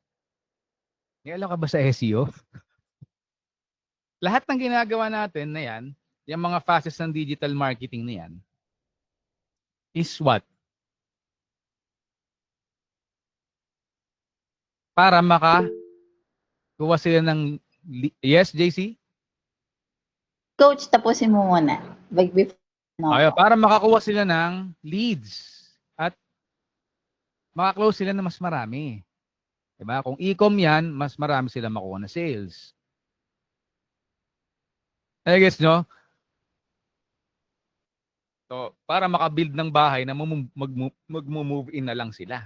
may alam ka ba sa SEO? Lahat ng ginagawa natin na yan, yung mga phases ng digital marketing na yan, is what? Para makakuha sila ng... Yes, JC? Coach, tapusin mo muna. Para makakuha sila ng leads at makaklose sila na mas marami. Diba? Kung e-com yan, mas marami sila makuha na sales. Guess nyo? So, para makabuild ng bahay na mag-move in na lang sila.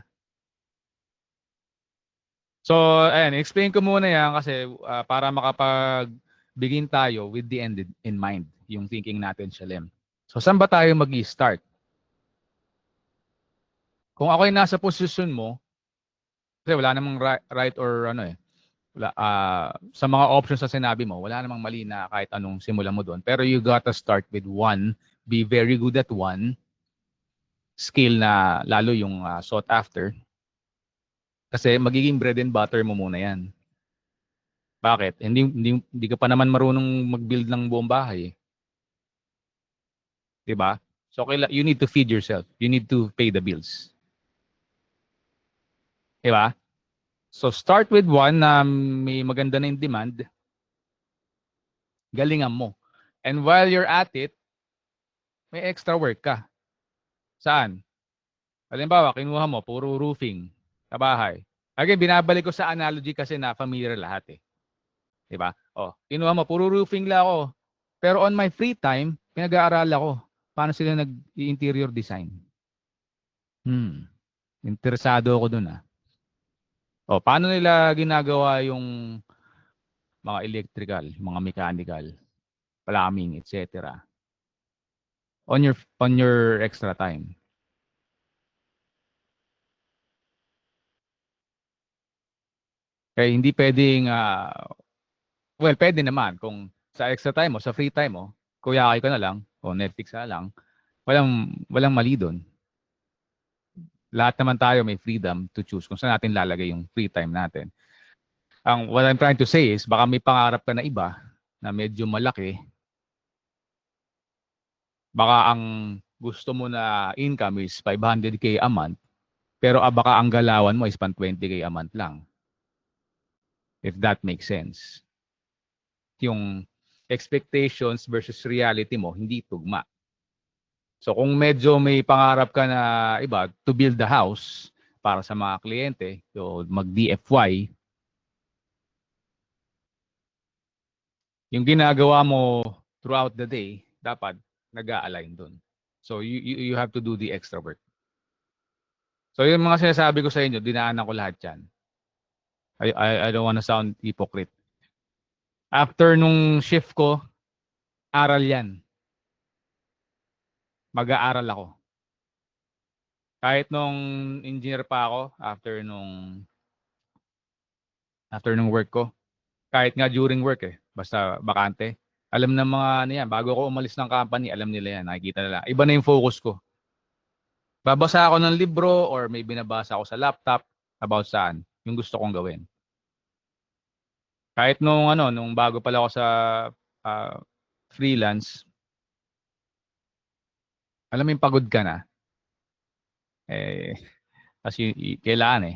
So, ayan, explain ko muna yan kasi para makapag-begin tayo with the end in mind. yung thinking natin, Shalem. So, saan ba tayo mag-i-start? Kung ako ay nasa posisyon mo, kasi wala namang right or ano eh, sa mga options na sinabi mo, wala namang mali na kahit anong simulan mo doon. Pero you gotta start with one, be very good at one skill na lalo yung sought after. Kasi magiging bread and butter mo muna yan. Bakit? Hindi ka pa naman marunong mag-build ng buong bahay. 'Di ba? So you need to feed yourself. You need to pay the bills. 'Di ba? So start with one na may maganda na yung demand. Galingan mo. And while you're at it, may extra work ka. Saan? Halimbawa, kinuha mo, puro roofing sa bahay. Again, binabalik ko sa analogy kasi na familiar lahat eh. 'Di ba? Oh, kinuha mo, puro roofing lang ako. Pero on my free time, pinag-aaral ako paano sila nag-interior design. Interesado ako dun ah. O, paano nila ginagawa yung mga electrical, mga mechanical, plumbing, etc. On your extra time. Kaya hindi pwedeng well, pwede naman kung sa extra time mo, sa free time mo, kuyakay ka na lang o Netflix na lang, walang mali doon. Lahat naman tayo may freedom to choose kung saan natin lalagay yung free time natin. What I'm trying to say is, baka may pangarap ka na iba na medyo malaki. Baka ang gusto mo na income is 500k a month, pero baka ang galawan mo is pan 20k a month lang. If that makes sense. Yung expectations versus reality mo, hindi tugma. So kung medyo may pangarap ka na iba, to build the house para sa mga kliyente, so mag-DFY, yung ginagawa mo throughout the day, dapat nag-a-align dun. So you have to do the extra work. So yung mga sinasabi ko sa inyo, dinaanan ko lahat yan. I don't want to sound hypocrite. After nung shift ko, aral yan. Mag-aaral ako. Kahit nung engineer pa ako, after nung work ko, kahit nga during work basta bakante, alam ng mga ano yan, bago ako umalis ng company, alam nila yan, nakikita nila. Iba na yung focus ko. Babasa ako ng libro or may binabasa ako sa laptop about saan, yung gusto kong gawin. Kahit nung bago pala ako sa freelance, alam mo yung pagod ka na. Kasi kailangan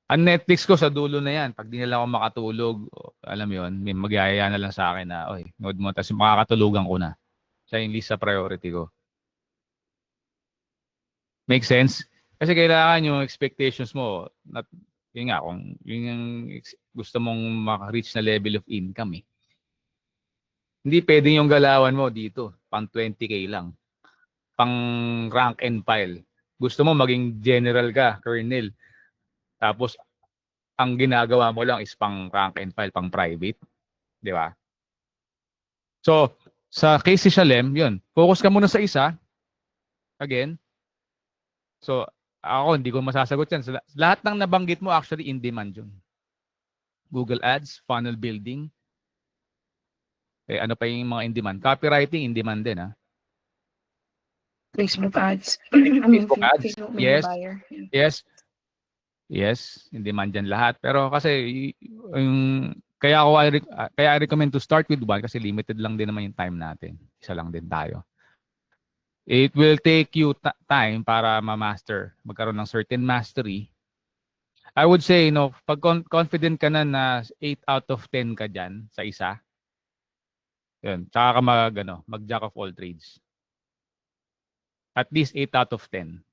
Ang Netflix ko sa dulo na yan. Pag di na lang ako makatulog, alam mo yun, may magyayaya na lang sa akin na, oy, nood mo, tapos makakatulugan ko na. Siya yung list sa priority ko. Make sense? Kasi kailangan yung expectations mo, yun nga, kung yun yung gusto mong maka-reach na level of income Hindi pwedeng yung galawan mo dito, pang 20k lang. Pang rank and file. Gusto mo maging general ka, colonel. Tapos, ang ginagawa mo lang is pang rank and file, pang private. Di ba? So, sa case si Shalem, yun. Focus ka muna sa isa. Again. So, ako, hindi ko masasagot yan. Lahat ng nabanggit mo, actually, in demand yun. Google Ads, funnel building. Ano pa yung mga in demand? Copywriting, in demand din, ha? Facebook ads. Facebook ads. Facebook Yes. buyer. Yes, in demand yan lahat. Pero kasi kaya I recommend to start with one kasi limited lang din naman yung time natin. Isa lang din tayo. It will take you time para ma-master, magkaroon ng certain mastery. I would say, pag confident ka na 8 out of 10 ka dyan sa isa, yun, tsaka ka mag-jack of all trades. At least 8 out of 10.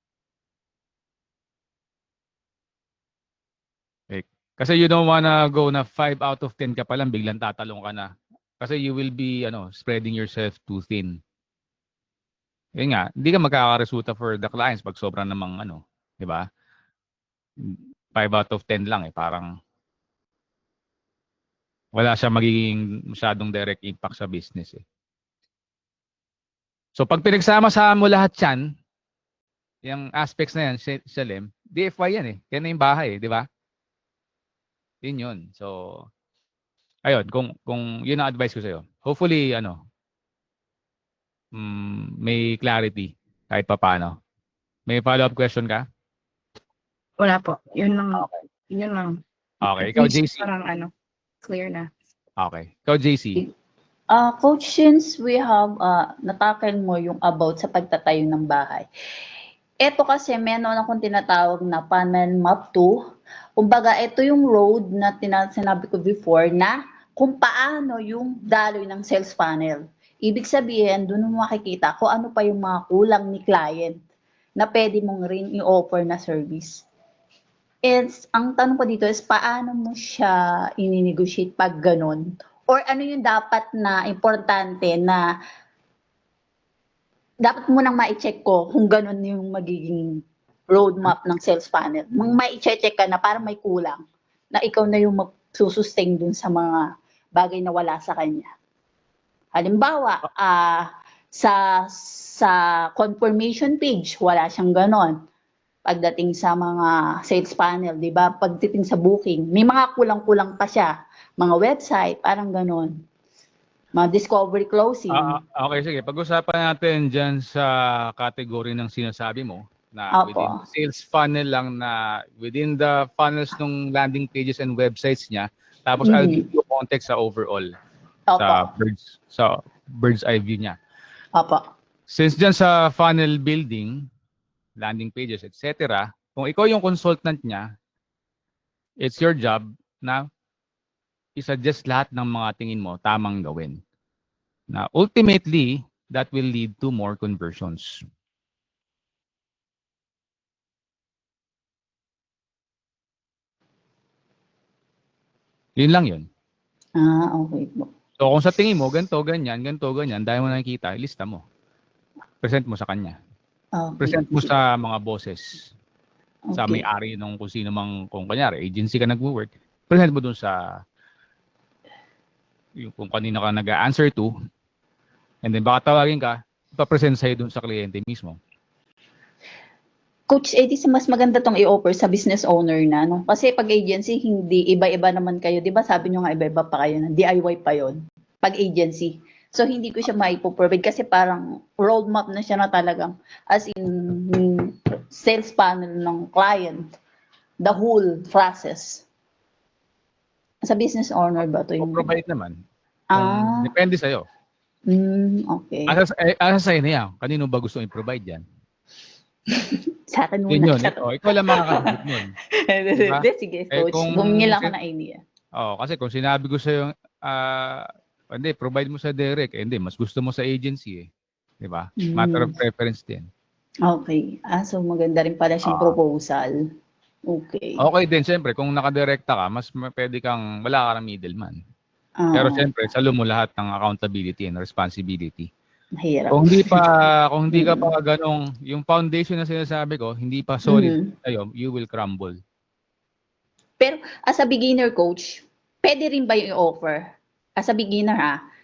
Kasi you don't wanna go na 5 out of 10 ka pa lang, biglang tatalong ka na. Kasi you will be spreading yourself too thin. Yun nga, hindi ka magkakaresulta for the clients pag sobrang namang di ba? 5 out of 10 lang parang wala siya magiging masyadong direct impact sa business So pag pinagsama-sama mo lahat yan, yung aspects na yan, Shalem, DFY yan eh. Yan na yung bahay, di ba? Yun yun. So, ayun, kung yun ang advice ko sa'yo. Hopefully, may clarity kahit papaano. May follow-up question ka? Wala po. Yun lang. Yun lang. Okay. Ikaw, At least JC. Parang clear na. Okay. Ikaw, JC. Coach, since we have, natakal mo yung about sa pagtatayo ng bahay. Ito kasi meron akong tinatawag na panel map 2. Kumbaga, ito yung road na sinabi ko before na kung paano yung daloy ng sales funnel. Ibig sabihin, doon mo makikita kung ano pa yung mga kulang ni client na pwede mong rin i-offer na service. Ang tanong ko dito is paano mo siya ini-negotiate pag ganun? Or ano yung dapat na importante na dapat mo nang ma-check ko kung ganun yung magiging roadmap ng sales funnel. Ma-check ka na parang may kulang na ikaw na yung magsusustain dun sa mga bagay na wala sa kanya. Halimbawa, sa confirmation page, wala siyang ganon. Pagdating sa mga sales funnel, di ba? Pagdating sa booking, may mga kulang-kulang pa siya. Mga website, parang ganon. Mga discovery closing. Okay, sige. Pag-usapan natin dyan sa category ng sinasabi mo na Opo. within the sales funnel lang na within the funnels ng landing pages and websites niya. Tapos I'll give you context sa overall. Opo. Sa bird's eye view niya. Opo. Since dyan sa funnel building, landing pages, etc., kung ikaw yung consultant niya, it's your job na i-suggest lahat ng mga tingin mo tamang gawin. Na ultimately, that will lead to more conversions. Yun lang yun. Okay po. So kung sa tingin mo, ganito, ganyan, dahil mo nakikita, ilista mo. Present mo sa kanya. Okay. Present mo sa mga bosses. Sa Okay. may-ari nung kung sino mang, kung kanyari, agency ka nag-work, present mo dun sa yung kung kanina ka nag-answer to, and then baka tawagin ka, ipapresent sa'yo dun sa kliyente mismo. Coach, mas maganda tong i-offer sa business owner na, no? Kasi pag agency, hindi iba-iba naman kayo. Di ba sabi nyo nga iba-iba pa kayo, DIY pa yon pag agency. So, hindi ko siya maipoprovide kasi parang roadmap na siya na talagang as in sales panel ng client. The whole process. Sa business owner ba ito yung... Provide naman. Depende sa'yo. Okay. Asa sa'yo na yan. Kanino ba gusto i-provide yan? Sa akin Yun muna. yun. Ikaw lang makakasagot nun. Diba? Sige, coach. Bumingil ako ng idea. Kasi kung sinabi ko sa'yo, hindi, provide mo sa direct. Hindi, mas gusto mo sa agency eh. Diba? Matter of preference din. Okay. So maganda rin pala siyang proposal. Okay. Okay din, siyempre, kung nakadirekta ka, mas pwede kang, wala ka ng middleman. Pero siyempre, salo mo lahat ng accountability and responsibility. Mahirap. Kung hindi ka pa ganong, yung foundation na sinasabi ko, hindi pa solid sa'yo, you will crumble. Pero as a beginner coach, pwede rin ba yung i-offer? As a beginner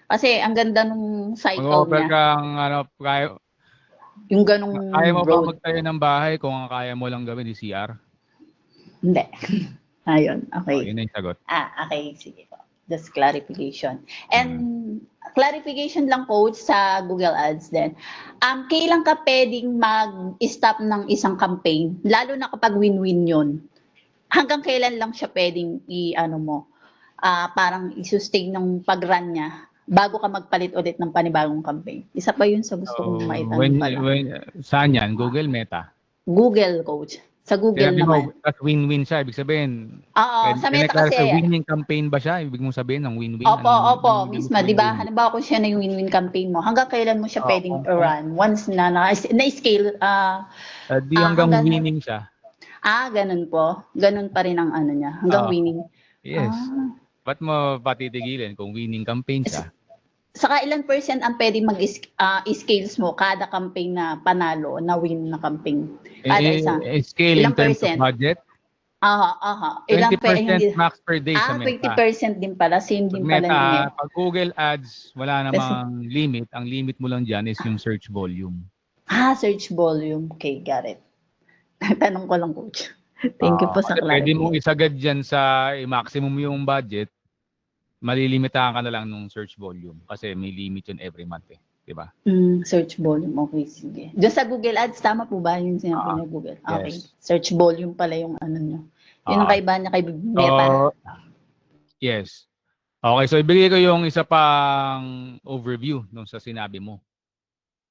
kasi ang ganda nung cycle Mag-offer niya. kang, Yung ganong kaya mo ba road. magtayo ng bahay kung ang kaya mo lang gawin di CR? Hindi. Ayun, okay. Yun na yung sagot. Okay, sige po. Just clarification. And clarification lang coach sa Google Ads din. Kailan ka pwedeng mag-stop ng isang campaign? Lalo na kapag win-win yun. Hanggang kailan lang siya pwedeng parang i-sustain ng pag-run niya bago ka magpalit ulit ng panibagong campaign? Isa pa yun sa gusto kong maitanong pala. Saan yan? Google Meta? Google coach. Sa Google Sinabi naman. mo, at win-win siya. Ibig sabihin, Sa Meta kasi. winning campaign ba siya? Ibig mong sabihin ng win-win? Opo, mismo. Di ba? Halimbawa kung siya na yung win-win campaign mo, hanggang kailan mo siya pwedeng run? Once na-scale. Di hanggang winning siya. Ganun po. Ganun pa rin ang ano niya. Hanggang winning. Yes. Ba't mo patitigilin kung winning campaign siya? Saka ilan percent ang pwedeng mag-scales mo kada campaign na panalo, na win na campaign? Kada isa. Scale in Ilang terms percent? of budget? Ilang 20% max per day sa Meta. 20% din pala. Same Pag din pala Meta, ng pag Google Ads, wala Kasi- namang limit. Ang limit mo lang dyan is yung search volume. search volume. Okay, got it. Tanong ko lang, coach. Thank you po sa Kasi pwede mong clarity. isagad dyan sa maximum yung budget, malilimitahan ka na lang nung search volume kasi may limit yun every month eh. Diba? Search volume. Okay, sige. Diyan sa Google Ads, tama po ba yung sinabi niya Google? Okay. Yes. Search volume pala yung ano nyo. Yun ang kaibahan niya kay Meta. Yes. Okay, so ibigay ko yung isa pang overview nung sa sinabi mo.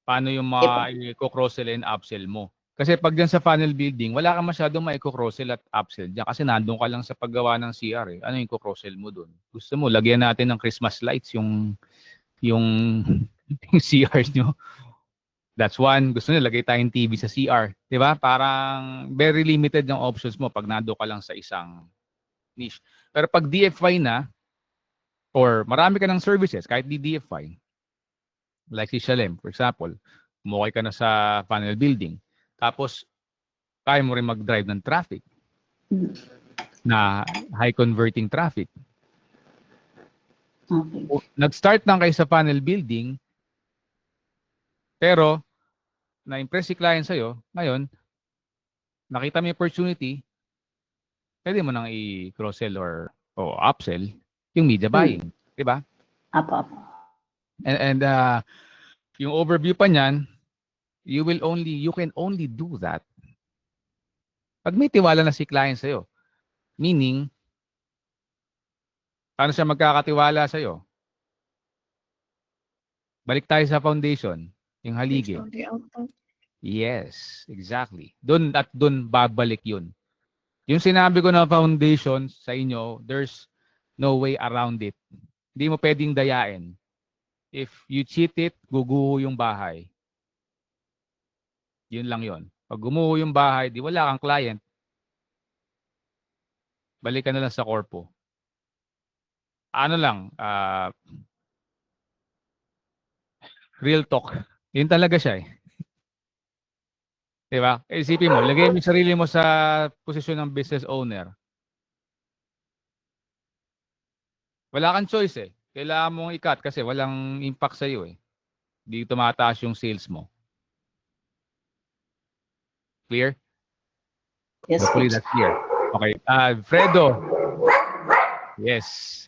Paano yung ma-cross-sell and upsell mo. Kasi pag dyan sa funnel building, wala ka masyadong ma-cross-sell at upsell dyan kasi nandun ka lang sa paggawa ng CR eh. Ano yung cross-sell mo dun? Gusto mo, lagyan natin ng Christmas lights yung CR nyo. That's one. Gusto nyo, lagay tayong TV sa CR. Diba? Parang very limited yung options mo pag nandun ka lang sa isang niche. Pero pag DFI na, or marami ka ng services, kahit di DFI, like si Shalem, for example, umukay ka na sa funnel building, tapos kaya mo rin mag-drive ng traffic na high converting traffic. Okay. Nag-start lang kayo sa funnel building, pero na-impress si client sa'yo, ngayon, nakita mo yung opportunity, pwede mo nang i-cross-sell or upsell yung media buying. Diba? Apo. And yung overview pa niyan, you can only do that pag may tiwala na si client sa'yo. Meaning, paano siya magkakatiwala sa'yo? Balik tayo sa foundation, yung haligi. Based on the outcome. Yes, exactly. Doon babalik yun. Yung sinabi ko na foundation sa inyo, there's no way around it. Hindi mo pwedeng dayain. If you cheat it, guguho yung bahay. Yun lang yun. Pag gumuho yung bahay, di wala kang client, balik ka na lang sa corpo. Ano lang, real talk. Yun talaga siya eh. Diba? Isipin mo, lagay mo yung sarili mo sa posisyon ng business owner. Wala kang choice eh. Kailangan mong i-cut kasi walang impact sa'yo eh. Hindi tumataas yung sales mo. Clear? Yes, Hopefully coach. that's clear. Okay. Fredo. Yes.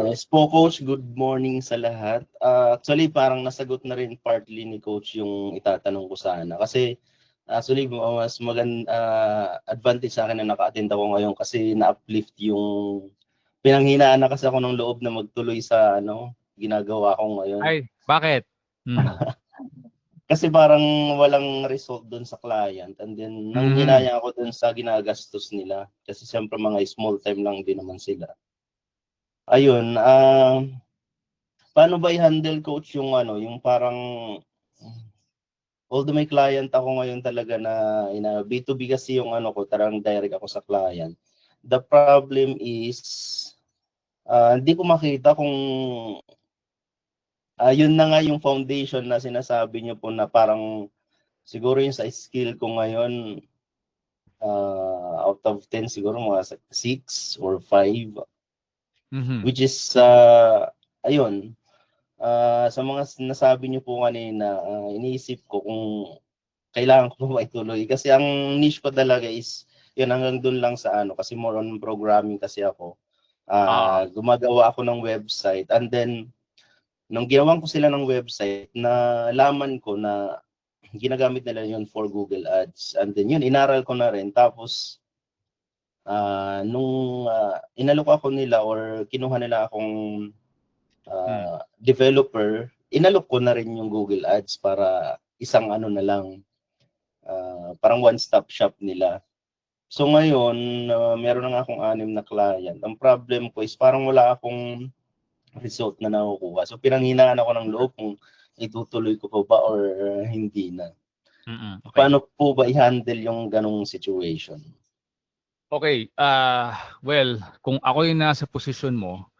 Yes po, Coach. Good morning sa lahat. Actually, parang nasagot na rin partly ni Coach yung itatanong ko sana. Kasi actually, mas advantage sa akin na naka-attend ako ngayon kasi na-uplift yung pinanghinaan na kasi ako ng loob na magtuloy sa ginagawa ko ngayon. Ay, bakit? Kasi parang walang result doon sa client and then nanghinaya ako doon sa ginagastos nila kasi siyempre mga small time lang din naman sila. Ayun, paano ba i-handle, Coach, yung yung parang although may client ako ngayon talaga na B2B kasi yung ko, tarang direct ako sa client. The problem is hindi ko makita kung yun na nga yung foundation na sinasabi niyo po na parang siguro yung sa skill ko ngayon out of 10 siguro mga 6 or 5. Which is ayun, sa mga nasabi niyo po kanina, iniisip ko kung kailangan ko ba ituloy kasi ang niche ko talaga is yun hanggang dun lang sa kasi more on programming kasi ako. Gumagawa ako ng website and then nung ginawan ko sila ng website, nalaman ko na ginagamit nila yun for Google Ads and then yun inaral ko na rin tapos nung inalok ako nila or kinuha nila akong developer, inalok ko na rin yung Google Ads para isang na lang, parang one-stop shop nila. So ngayon, meron na nga akong 6 na client. Ang problem ko is parang wala akong result na nakukuha. So pinanghinaan ako ng loob kung itutuloy ko pa ba or hindi na. Okay. Paano po ba i-handle yung ganong situation? Okay, well, kung ako yung nasa posisyon mo,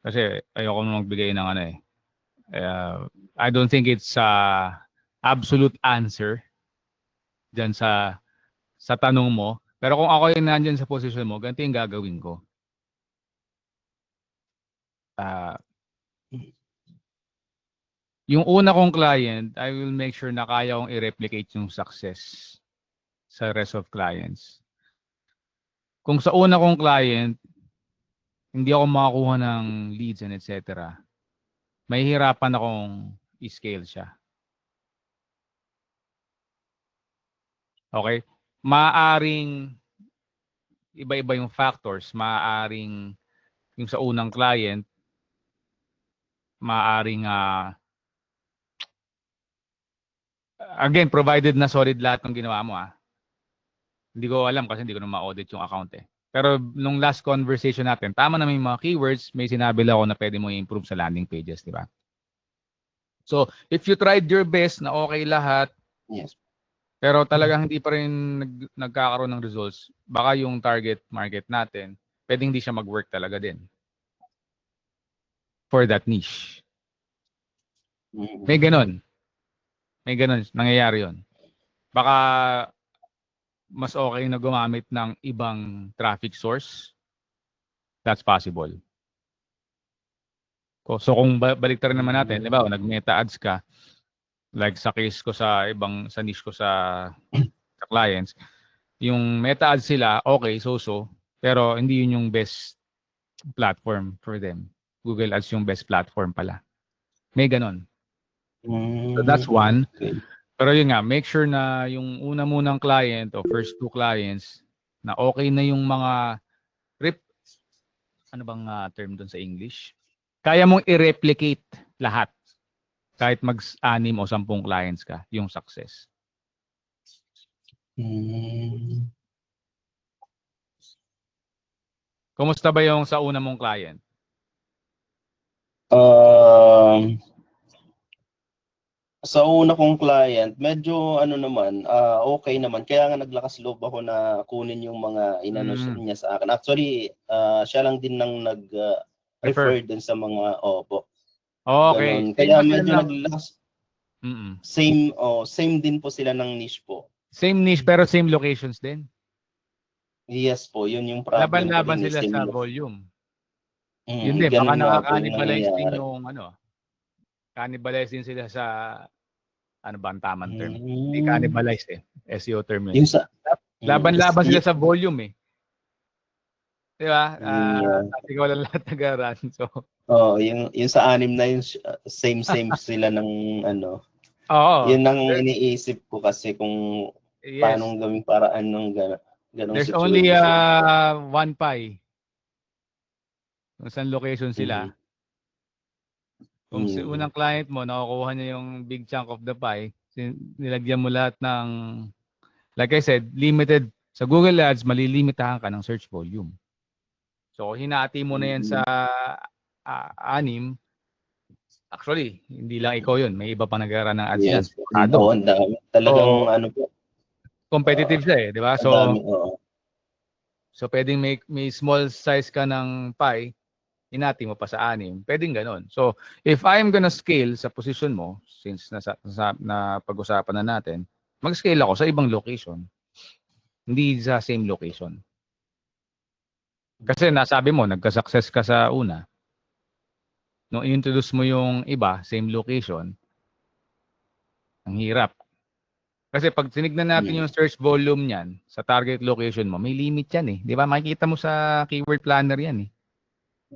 kasi ayoko na magbigay ng I don't think it's absolute answer dyan sa tanong mo. Pero kung ako yung nandyan sa position mo, ganito yung gagawin ko. Yung una kong client, I will make sure na kaya kong i-replicate yung success sa rest of clients. Kung sa una kong client, hindi ako makakuha ng leads and etc., may hirapan akong i-scale siya. Okay? Maaring iba-iba yung factors. Maaring yung sa unang client, maaring again, provided na solid lahat ng ginawa mo. Hindi ko alam kasi hindi ko na ma-audit yung account eh. Pero nung last conversation natin, tama na may mga keywords, may sinabi lang ako na pwede mo i-improve sa landing pages, di ba? So, if you tried your best na okay lahat, Yes. pero talagang hindi pa rin nagkakaroon ng results, baka yung target market natin, pwedeng hindi siya mag-work talaga din for that niche. May ganon. May ganon. Nangyayari yun. Baka mas okay na gumamit ng ibang traffic source. That's possible. So kung baliktarin naman natin, di ba, nag-meta ads ka, like sa case ko sa niche ko sa clients, yung meta ads sila, okay, so, pero hindi yun yung best platform for them. Google Ads yung best platform pala. May ganon. So that's one. Okay. Pero yun nga, make sure na yung una munang client o first 2 clients na okay na yung mga ano bang term doon sa English? Kaya mong i-replicate lahat. Kahit mag-6 o 10 clients ka, yung success. Kumusta ba yung sa una mong client? Sa una kong client, medyo ano naman, okay naman. Kaya nga naglakas loob ako na kunin yung mga inano niya sa akin. Actually, siya lang din nang nag-refer din sa mga opo. Okay. Ganun. Kaya medyo naglakas. Same din po sila ng niche po. Same niche pero same locations din? Yes po, yun yung problem. Laban-laban sila sa volume. Yun din, baka nakaka-cannibalize din yung cannibalize din sila sa ano ba ang tamang term? Hindi cannibalize eh. SEO term yun. Laban-laban sila sa volume eh. Di ba? Kasi ikaw lang lahat nag-run. So, yung sa 6 na yun, same sila ng ano. Oo. Yun ang iniisip ko kasi kung paano gawing paraan ng ganong There's situation. only one pie. Kung saan location sila. Kung si unang client mo, nakukuha niya yung big chunk of the pie, nilagyan mo lahat ng, like I said, limited. Sa Google Ads, malilimitahan ka ng search volume. So, hinati mo na yan sa 6. Actually, hindi lang ikaw yun. May iba pa nag-run ng ads yan. Ang dami. Talagang ano po. Competitive siya eh, di ba? So, pwedeng may small size ka ng pie, hinati mo pa sa 6. Pwedeng ganon. So, if I'm gonna scale sa position mo, since na pag-usapan na natin, mag-scale ako sa ibang location. Hindi sa same location. Kasi nasabi mo, nagka-success ka sa una. Nung i-introduce mo yung iba, same location, ang hirap. Kasi pag tinignan natin yung search volume niyan sa target location mo, may limit yan eh. Di ba? Makikita mo sa keyword planner yan eh.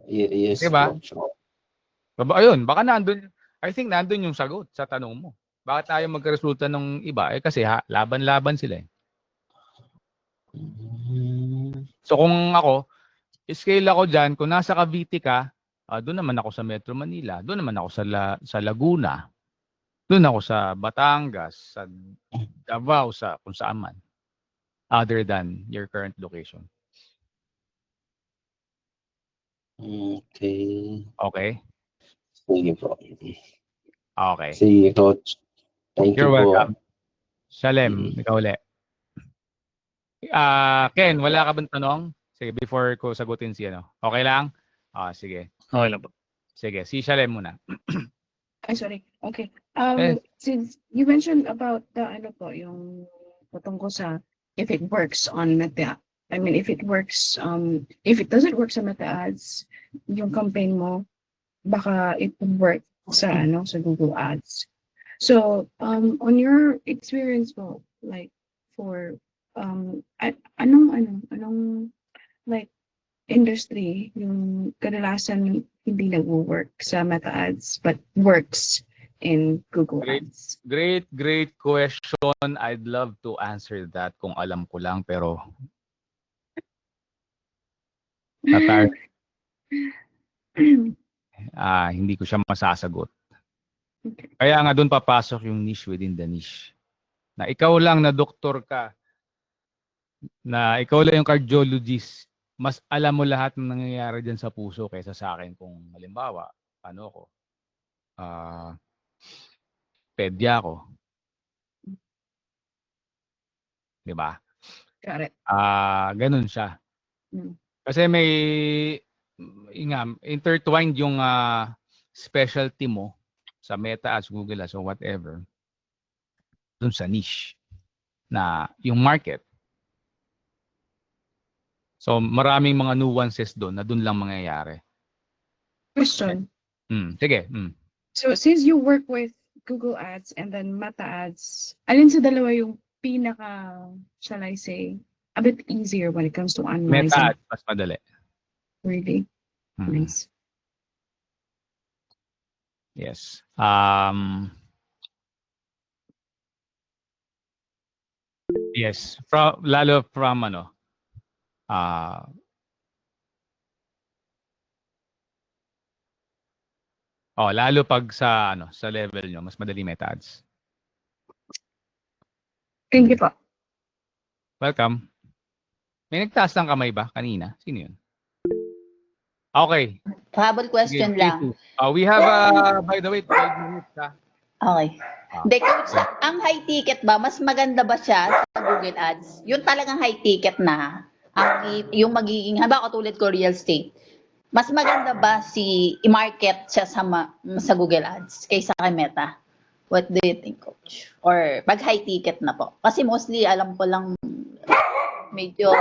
Yes. Diba? Ayun, baka nandun, I think nandun yung sagot sa tanong mo. Bakit tayo magkaresulta ng iba? Kasi laban-laban sila eh. So kung ako, scale ako dyan, kung nasa Cavite ka, doon naman ako sa Metro Manila, doon naman ako sa Laguna, doon ako sa Batangas, sa Davao, sa kung saan man, other than your current location. Okay? Sige po. Okay. Sige, Coach. Thank You're you welcome. po. Shalem, ikaw ulit. Ken, wala ka bang tanong? Sige, before ko sagutin si ano. Okay lang? Sige. Okay lang po. Sige, si Shalem muna. Sorry. Okay. Since you mentioned about the ano po, yung patungkol sa if it works on Meta. I mean, if it works, if it doesn't work sa Meta Ads, yung campaign mo, baka it would work sa sa Google Ads. So, on your experience mo, like for anong like industry yung kadalasan hindi nag-work sa Meta Ads but works in Google Ads? Great question. I'd love to answer that kung alam ko lang, pero hindi ko siya masasagot. Okay. Kaya nga doon papasok yung niche within the niche. Na ikaw lang na doktor ka, na ikaw lang yung cardiologist, mas alam mo lahat ng nangyayari dyan sa puso kaysa sa akin kung halimbawa, pedya ko. Di ba? Got it. Ganun siya. Mm. Kasi may intertwined yung specialty mo sa Meta Ads, Google Ads, or whatever dun sa niche na yung market. So maraming mga nuances doon na doon lang mangyayari. Question. Sige. So since you work with Google Ads and then Meta Ads, alin sa dalawa yung pinaka, shall I say, a bit easier when it comes to analyzing? Meta Ads mas madali. Really? Nice. Yes. Yes, lalo from lalo pag sa sa level nyo, mas madali Meta Ads. Thank you po. Welcome. May nagtaas ng kamay ba kanina? Sino yun? Okay. Habol question lang. We have, by the way, 12 minutes. Okay. Hindi, coach, ang high ticket ba, mas maganda ba siya sa Google Ads? Yung talagang high ticket na, yung magiging, halimbawa katulad ko real estate, mas maganda ba i-market siya sa Google Ads kaysa kay Meta? What do you think, coach? Or pag high ticket na po? Kasi mostly, alam ko lang, medyo,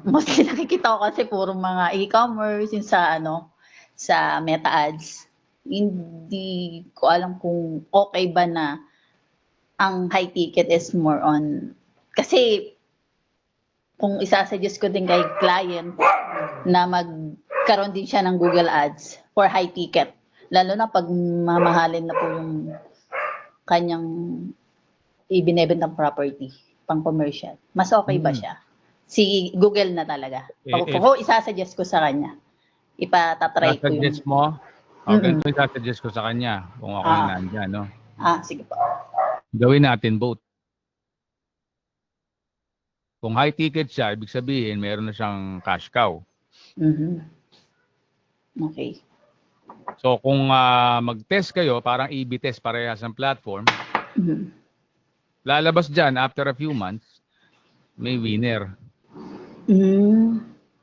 mostly nakikita ko kasi puro mga e-commerce, yung sa Meta Ads. Hindi ko alam kung okay ba na ang high ticket is more on, kasi kung isasuggest ko din kay client na magkaroon din siya ng Google Ads for high ticket, lalo na pag mamahalin na po yung kanyang ibinebentang property pang commercial, mas okay ba siya? Si Google na talaga. Kung isasuggest ko sa kanya, ipatatry ko yung... Suggest mo? Ganito isasuggest ko sa kanya kung ako na nandyan, no? Sige po. Gawin natin both. Kung high ticket siya, ibig sabihin, meron na siyang cash cow. Okay. So, kung mag-test kayo, parang A/B test parehas ang platform, lalabas dyan, after a few months, may winner.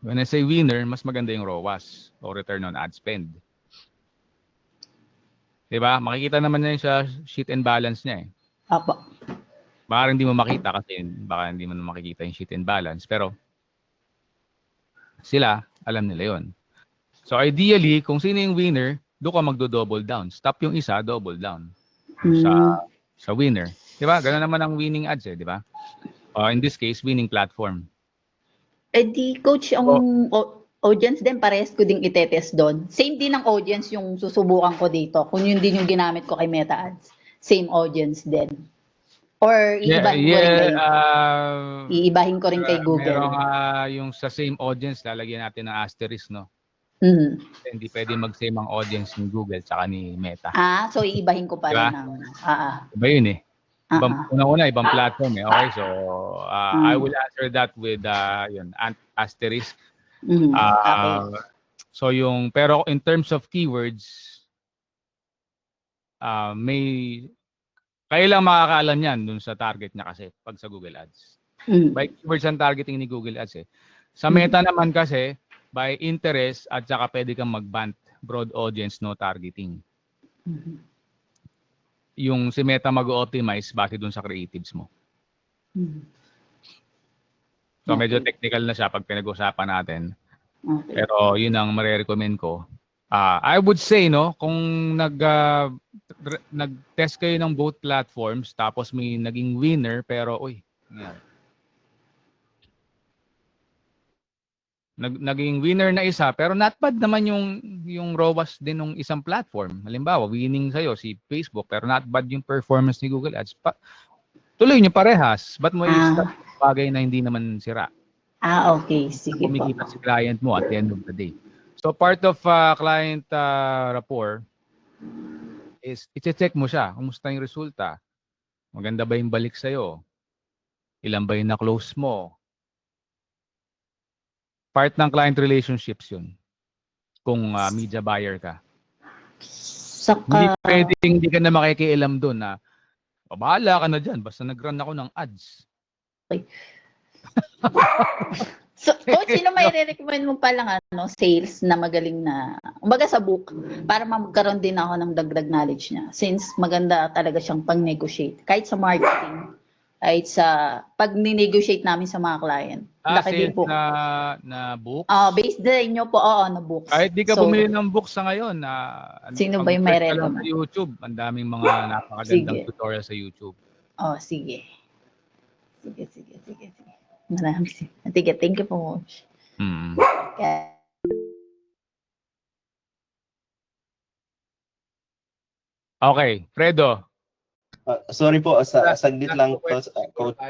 When I say winner, mas maganda yung ROAS o return on ad spend. Diba? Makikita naman niya sa sheet and balance niya eh. Apo. Baka hindi mo makita kasi baka hindi mo makikita yung sheet and balance. Pero sila, alam nila yon. So ideally, kung sino yung winner, doon ka magdo-double down. Stop yung isa, double down sa winner. Diba? Ganun naman ang winning ads eh, diba? In this case, winning platform. Di coach, ang audience din, parehas ko ding itetest doon. Same din ang audience yung susubukan ko dito. Kung yun din yung ginamit ko kay Meta Ads. Same audience din. Or iibahin ko rin kay Google. Pero yung sa same audience, lalagyan natin ng asterisk, no? Hindi pwede mag-same ang audience ng Google tsaka ni Meta. So iibahin ko pa rin ng... Iba yun eh. Una-una, ibang platform eh. Okay, so I will answer that with asterisk. Okay. So pero in terms of keywords, kayo lang makakaalam yan dun sa target niya kasi pag sa Google Ads. By keywords ang targeting ni Google Ads eh. Sa Meta naman kasi, by interest at saka pwede kang mag-band, broad audience, no targeting. Yung si Meta mag-optimize base dun sa creatives mo. So medyo Okay. technical na siya pag pinag-usapan natin. Okay. Pero yun ang marirecommend ko. I would say, no, kung nag-test kayo ng both platforms tapos may naging winner pero yan. Naging winner na isa pero not bad naman yung ROAS din ng isang platform. Halimbawa, winning sa'yo si Facebook pero not bad yung performance ni Google Ads. Tuloy nyo parehas. Ba't mo i-start bagay na hindi naman sira? Okay. Sige po. Kumikita si client mo at the end of the day. So part of client rapport is i-check mo siya. Kumusta yung resulta? Maganda ba yung balik sa'yo? Ilan ba yung na-close mo? Part ng client relationships yun. Kung media buyer ka. Hindi Saka, pwedeng hindi ka na makikialam doon na bahala ka na dyan. Basta nag-run ako ng ads. so, Coach, sino may re-recommend mo palang sales na magaling na, kumbaga sa book, para magkaroon din ako ng dagdag knowledge niya. Since maganda talaga siyang pang-negotiate. Kahit sa marketing, kahit sa pag-negotiate namin sa mga client. Laki din Sales po. na books? Based din nyo po, na books. Kahit di ka So, bumili ng books sa ngayon, sino ba yung may mag-search ka lang recommend? sa YouTube. Ang daming mga napakagandang Sige. tutorial sa YouTube. Sige. Sige. Marami. Sige, thank you po, Coach. Okay. Okay, Fredo. Sorry po, saglit lang to, Coach.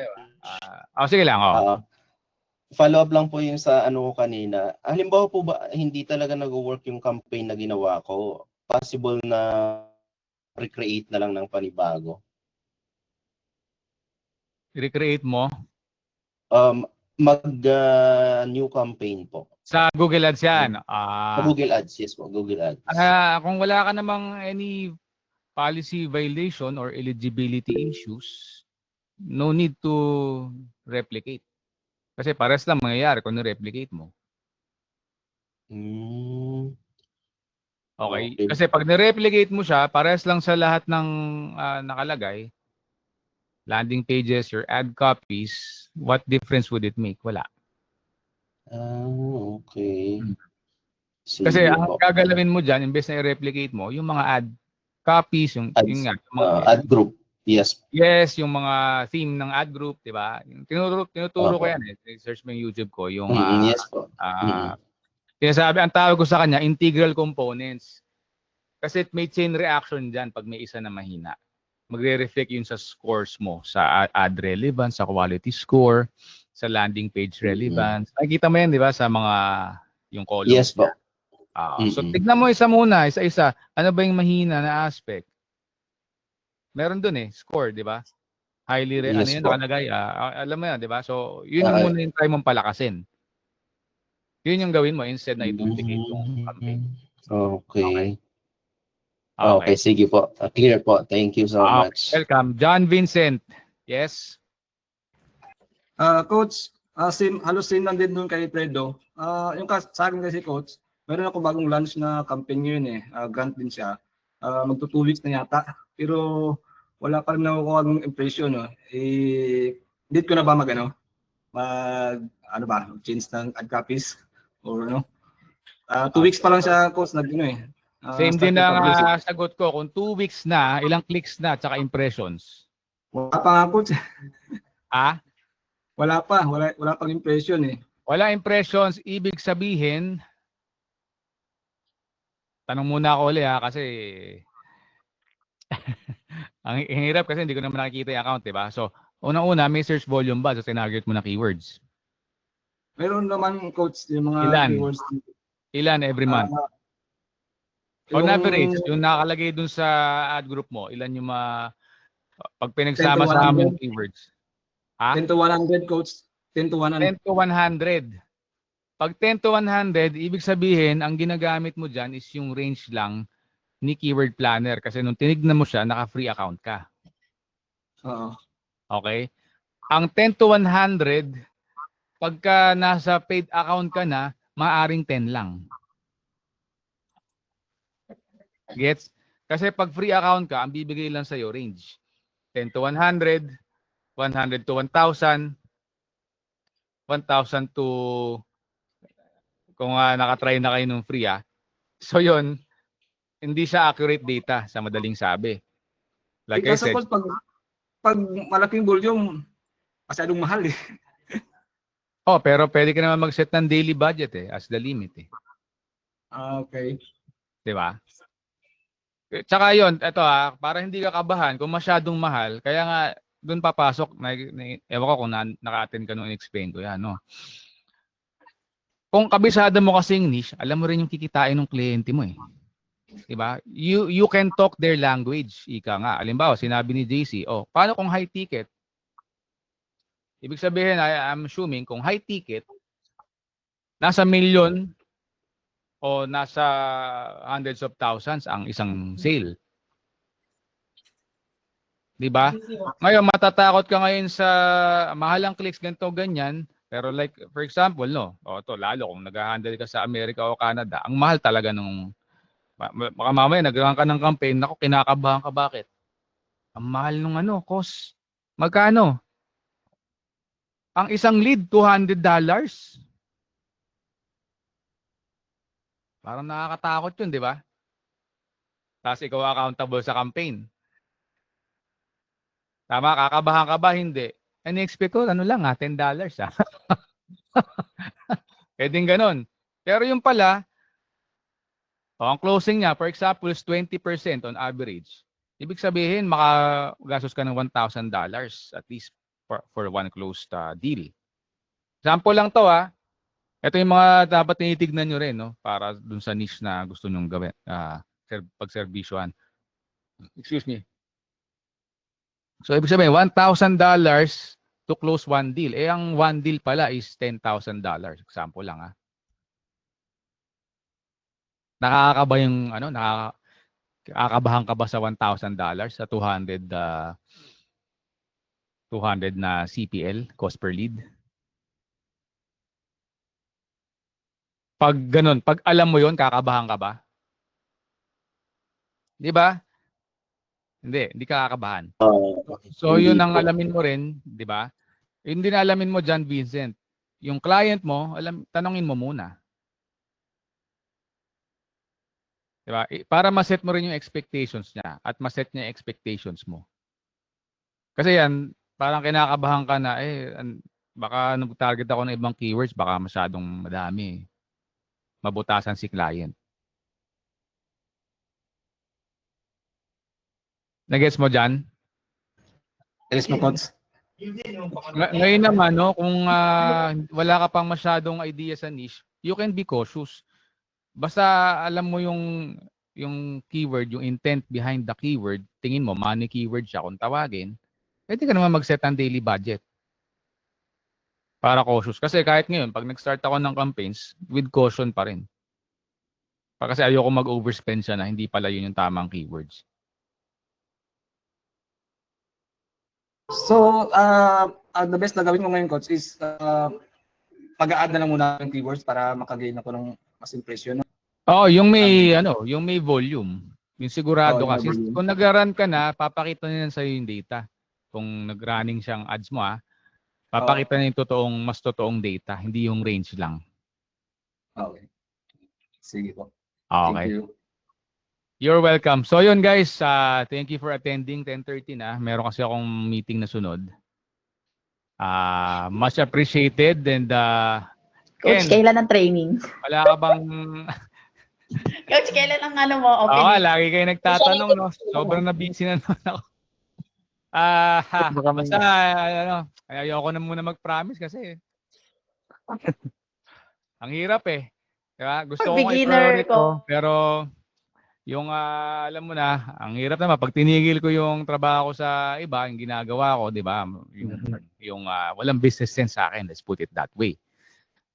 Sige lang. Follow up lang po yung sa ano ko kanina. Halimbawa po ba hindi talaga nag-work yung campaign na ginawa ko? Possible na recreate na lang ng panibago? Recreate mo? New campaign po. Sa Google Ads yan? Google Ads, yes po, Google Ads. Kung wala ka namang any policy violation or eligibility issues, no need to replicate. Kasi pares lang mangyayari kung na-replicate mo. Okay. Kasi pag na-replicate mo siya, pares lang sa lahat ng nakalagay, landing pages, your ad copies, what difference would it make? Wala. Okay. Kasi ang gagalawin mo dyan, imbes na i-replicate mo, yung mga ad copies, yung mga ad group. Yes. Yes, yung mga theme ng ad group, di ba? Tinuturo ko yan search mo yung YouTube ko, yung yes po. sinasabi, ang tawag ko sa kanya, integral components. Kasi may chain reaction dyan pag may isa na mahina. Magre-reflect yun sa scores mo, sa ad relevance, sa quality score, sa landing page relevance. Nakikita mo yan, di ba, sa mga yung columns. Yes po. So tignan mo isa muna, isa-isa. Ano ba yung mahina na aspect? Meron dun score, di ba? Highly, Yes, yun, nakalagay. Alam mo yan, di ba? So, yun yung muna yung try mong palakasin. Yun yung gawin mo instead na i-duplicate yung campaign. Okay. Okay, sige po. Clear po. Thank you so much. Welcome. John Vincent. Yes? Coach, halos same lang din doon kay Fredo. Yung sa akin kasi, Coach, meron ako bagong launch na campaign ngayon grant din siya. Magto 2 weeks na yata. Pero wala pa rin nakukuha ng impression. Need ko na ba change ng ad copies? Or 2 weeks pa lang siya, Coach, Same din ang sagot ko. Kung 2 weeks na, ilang clicks na, tsaka impressions? Wala pa nga, Coach. Wala pang impression Wala impressions, ibig sabihin, tanong muna ako ulit kasi ang hirap kasi hindi ko naman nakikita yung account, diba? So, unang-una, may search volume ba sa tinarget mo na keywords? Meron naman, Coach, yung mga keywords. Ilan every month? On average, yung nakalagay dun sa ad group mo, ilan yung pag pinagsama-sama yung keywords? 10 to 100, Coach. 10 to 100. 10 to 100. Pag 10 to 100, ibig sabihin, ang ginagamit mo dyan is yung range lang ni Keyword Planner. Kasi nung tinignan mo siya, naka-free account ka. Oo. Okay? Ang 10 to 100, pagka nasa paid account ka na, maaring 10 lang. Gets? Kasi pag free account ka, ang bibigay lang sa'yo range. 10 to 100, 100 to 1,000, 1,000 to kung nakatry na kayo ng free So yun, hindi siya accurate data sa madaling sabi. Like I Kasi said, coach, pag malaking volume, masyadong mahal eh. pero pwede ka naman mag-set ng daily budget as the limit Okay. 'Di ba? Tsaka yun, eto para hindi ka kabahan kung masyadong mahal, kaya nga doon papasok, ewan ko kung naka-attend ka nung in-explain ko yan, no? Kung kabisado mo kasi yung niche, alam mo rin yung kikitain ng kliyente mo 'Di ba? You can talk their language, ika nga. Halimbawa, sinabi ni JC, paano kung high ticket? Ibig sabihin, I'm assuming kung high ticket, nasa million o nasa hundreds of thousands ang isang sale. 'Di ba? Ngayon matatakot ka ngayon sa mahal ang clicks ganito ganyan, pero like for example, no. To lalo kung nag-handle ka sa Amerika o Canada, ang mahal talaga nung baka mamaya nag-run ka ng campaign, nako kinakabahan ka, bakit? Ang mahal nung cost. Magkano? Ang isang lead $200. Parang nakakatakot 'yun, 'di ba? Tapos ikaw accountable sa campaign. Tama, kakabahan ka ba? Hindi. Expect ko, lang, $10 Pwedeng ganon. Pero yung pala, ang closing niya, for example, is 20% on average. Ibig sabihin, makagastos ka ng $1,000 at least for one closed deal. Example lang to Ito yung mga dapat tinitignan nyo rin, no? Para dun sa niche na gusto nyong gawin, pagservisyohan. Excuse me. So, ibig sabihin, $1,000 to close one deal. Ang one deal pala is $10,000. Example lang, Nakakaba yung, nakakabahan ka ba sa $1,000 sa 200 na CPL, cost per lead? Pag ganun, pag alam mo yon, kakabahan ka ba? Di ba? Hindi ka kakabahan. So, yun ang alamin mo rin, di ba? Hindi na alamin mo, John Vincent. Yung client mo, tanongin mo muna. Di ba? Para ma-set mo rin yung expectations niya at ma-set niya yung expectations mo. Kasi yan, parang kinakabahan ka na, baka nag-target ako ng ibang keywords, baka masyadong madami. Mabutasan si client. Nagets mo dyan? Yes po, coach. Ngayon naman, kung wala ka pang masyadong idea sa niche, you can be cautious. Basta alam mo yung keyword, yung intent behind the keyword, tingin mo, money keyword siya kung tawagin, pwede ka naman mag-set ng daily budget. Para cautious. Kasi kahit ngayon, pag nag-start ako ng campaigns, with caution pa rin. Kasi ayoko mag-overspend siya na hindi pala yun yung tamang keywords. So, the best na gawin mo ngayon, coach, is pag-a-add na lang muna ng keywords para makagain ako ng mas impression. Yung may volume. Yung sigurado ka. Kung nag-run ka na, papakita niyan sa yung data. Kung nag-running siyang ads mo, papakita niya yung mas totoong data, hindi yung range lang. Okay. Sige po. Okay. Thank you. You're welcome. So yun guys, thank you for attending 10:30 na. Meron kasi akong meeting na sunod. Much appreciated and Coach, kailan ang training? Wala ka bang Coach, kailan ang opening? Oo, lagi kayo nagtatanong, no? Sobrang na-busy na naman ako. Basta ayoko na muna mag-promise kasi ang hirap Diba? Gusto ko i-priority ko, pero yung alam mo na, ang hirap naman pag tinigil ko yung trabaho ko sa iba, yung ginagawa ko, 'di ba? Yung walang business sense sa akin, let's put it that way.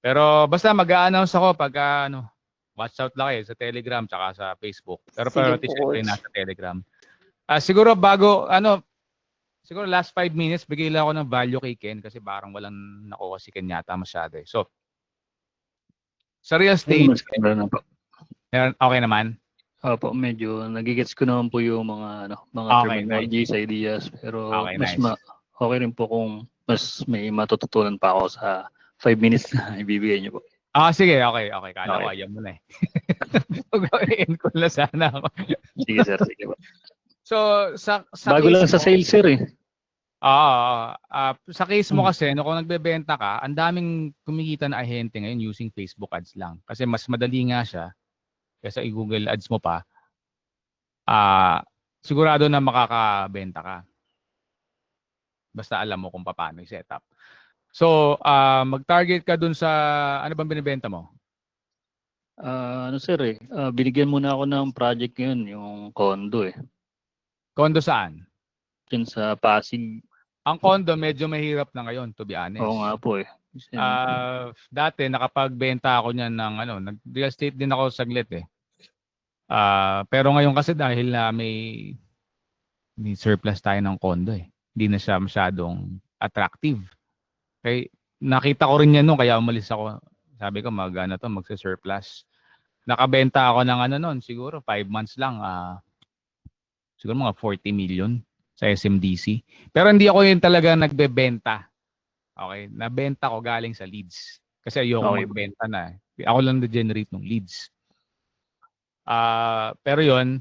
Pero basta mag-a-announce ako pag watch out lang sa Telegram tsaka sa Facebook. Pero priority syempre nasa Telegram. Siguro siguro last 5 minutes bigay lang ako ng value kay Ken kasi parang walang nakuha si Ken yata masyado. So sa real estate, okay naman. Opo, medyo nagigets ko naman po yung mga terminologies, ideas, pero okay, mas nice. okay rin po kung mas may matututunan pa ako sa 5 minutes na ibibigay niyo po. Sige, okay. Kala ko Okay. ayaw mo na eh. End ko na sana ako. Sige sir, sige po. So, sa Bago lang case sa mo, sales sir eh. sa case mo kasi, no, kung nagbebenta ka, ang daming kumikita na ahente ngayon using Facebook ads lang. Kasi mas madali nga siya kaysa i-Google ads mo pa. Sigurado na makakabenta ka. Basta alam mo kung paano i-set up. So, mag-target ka dun sa, ano bang binibenta mo? Ano sir eh, binigyan muna ako ng project ngayon, yung condo eh. Condo saan? Yun sa Pasig. Ang condo medyo mahirap na ngayon, to be honest. Oo nga po eh. Dati nakapagbenta ako niyan ng nag-real estate din ako saglit eh. Pero ngayon kasi dahil na may surplus tayo ng condo eh. Hindi na siya masyadong attractive. Okay, nakita ko rin yan kaya umalis ako. Sabi ko magse-surplus. Nakabenta ako ng noon, siguro 5 months lang, siguro mga 40 million sa SMDC. Pero hindi ako yun talaga nagbebenta. Okay, nabenta ko galing sa leads. Kasi ayoko magbenta na. Ako lang na-generate ng leads. Pero yun,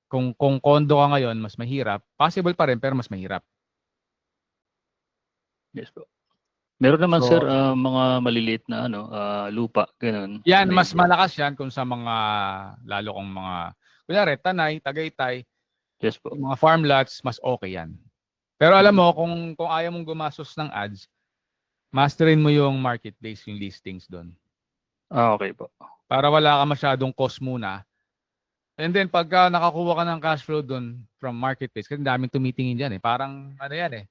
kung condo ka ngayon, mas mahirap. Possible pa rin, pero mas mahirap. Yes po. Meron naman So, sir, mga maliliit na lupa, ganun. Yan, mas malakas yan kung sa mga, lalo kung mga, kunyari, Tanay, Tagaytay, yes po. mga farm lots, mas okay yan. Pero alam mo, kung ayaw mong gumastos ng ads, masterin mo yung marketplace, yung listings doon. Okay po. Para wala ka masyadong cost muna. And then, pagka nakakuha ka ng cash flow doon from marketplace, kasi daming tumitingin dyan eh. Parang, yan eh.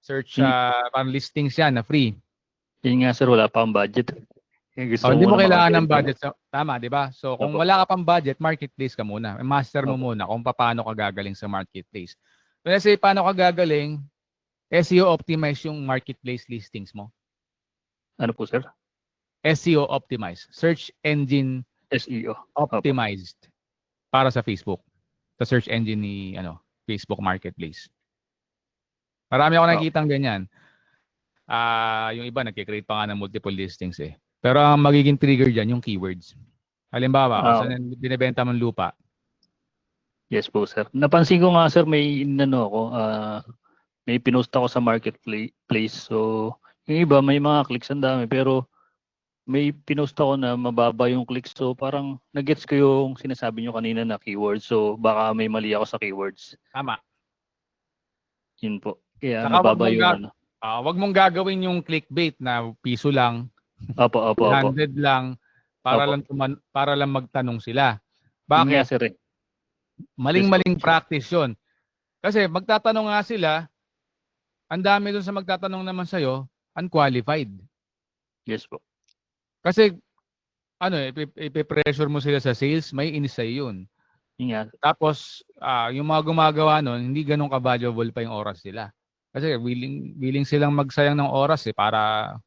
Search, parang listings yan na free. Yun nga sir, wala pa ang budget. Hindi mo kailangan ng budget. Tama, di ba? So, kung wala ka pang budget, marketplace ka muna. Master mo muna kung paano ka gagaling sa marketplace. Let's say, paano ka gagaling, SEO optimize yung marketplace listings mo. Ano po, sir? SEO optimize. Search engine SEO. Optimized. Para sa Facebook. Sa search engine ni Facebook Marketplace. Marami ako nakikitang ganyan. Yung iba nagki-create pa nga ng multiple listings eh. Pero ang magiging trigger dyan, yung keywords. Halimbawa, kung saan binibenta mong lupa. Yes po, sir. Napansin ko nga, sir, may may pinost ako sa marketplace. So, yung iba, may mga clicks ang dami. Pero, may pinost ako na mababa yung clicks. So, parang nag-gets ko yung sinasabi nyo kanina na keywords. So, baka may mali ako sa keywords. Tama. Yun po. Kaya saka mababa yung wag mong gagawin yung clickbait na piso lang. Opo. 100 lang para lang magtanong sila. Bakit? Sir, eh. Maling practice 'yon. Kasi magtatanong nga sila, ang dami doon sa magtatanong naman sa'yo, unqualified. Yes po. Kasi ipe-pressure mo sila sa sales, may inis sa'yo yun. Tapos yung mga gumagawa nun, hindi ganun ka-valuable pa yung oras nila. Kasi willing silang magsayang ng oras para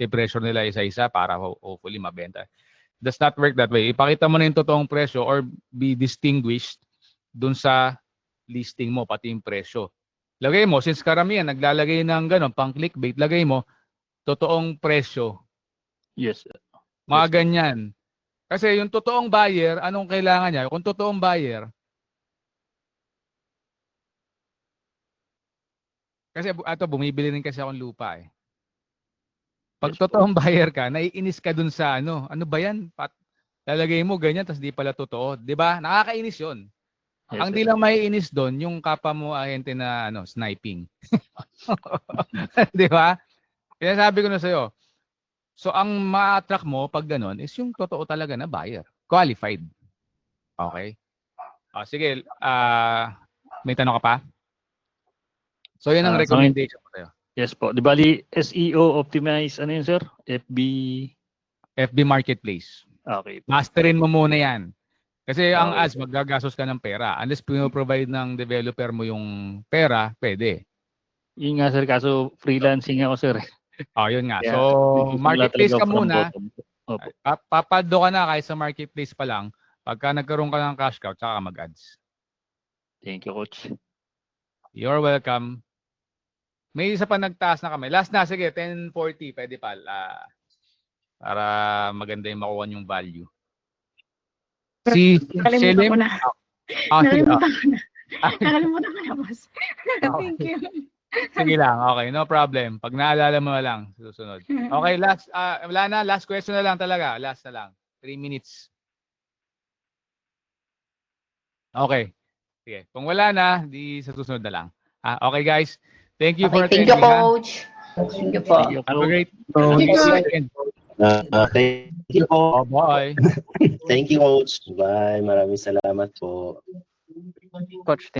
i-pressure nila isa-isa para hopefully mabenta. Does not work that way. Ipakita mo na yung totoong presyo or be distinguished dun sa listing mo, pati yung presyo. Lagay mo, since karamihan naglalagay ng gano'n, pang clickbait, lagay mo, totoong presyo. Yes. Mga ganyan. Kasi yung totoong buyer, anong kailangan niya? Kung totoong buyer, kasi bumibili rin kasi akong lupa eh. Pag totoong buyer ka, naiinis ka dun sa ano ba yan? Lalagay mo ganyan, tas di pala totoo. Di ba? Nakakainis yun. Yes, Ang di lang maiinis doon, yung kapwa mo ahente na sniping. Di ba? Kaya sabi ko na sa'yo, so ang ma-attract mo pag ganun is yung totoo talaga na buyer. Qualified. Okay? Sige, may tanong ka pa? So yun ang recommendation ko sa'yo. Yes po. Di bali, SEO optimize, ano yun sir? FB Marketplace. Okay. Masterin mo muna yan. Kasi ang ads, maggagastos ka ng pera. Unless provide ng developer mo yung pera, pwede. Yun nga sir, kaso freelancing ako sir. Yun nga. Yeah. So, marketplace ka muna. Papaldo ka na kahit sa marketplace pa lang. Pagka nagkaroon ka ng cash cow, tsaka mag-ads. Thank you, coach. You're welcome. May isa pa nagtaas na kami. Last na, sige, 1040, pwede pa. Para maganda yung makuha yung value. Si Nakalimutan ko Selim. na. Sige, Nakalimutan ko na. Nakalimutan ko na, boss. Thank you. sige lang, okay, no problem. Pag naalala mo na lang, susunod. Okay, wala na, last question na lang talaga. Last na lang. 3 minutes. Okay. Sige. Kung wala na, di sa susunod na lang. Okay, guys. Thank you for Okay, thank you, attending. Coach. Thank you po. Have a great weekend. Thank you po. Bye. Thank you, Coach. Bye. Maraming salamat po. Coach,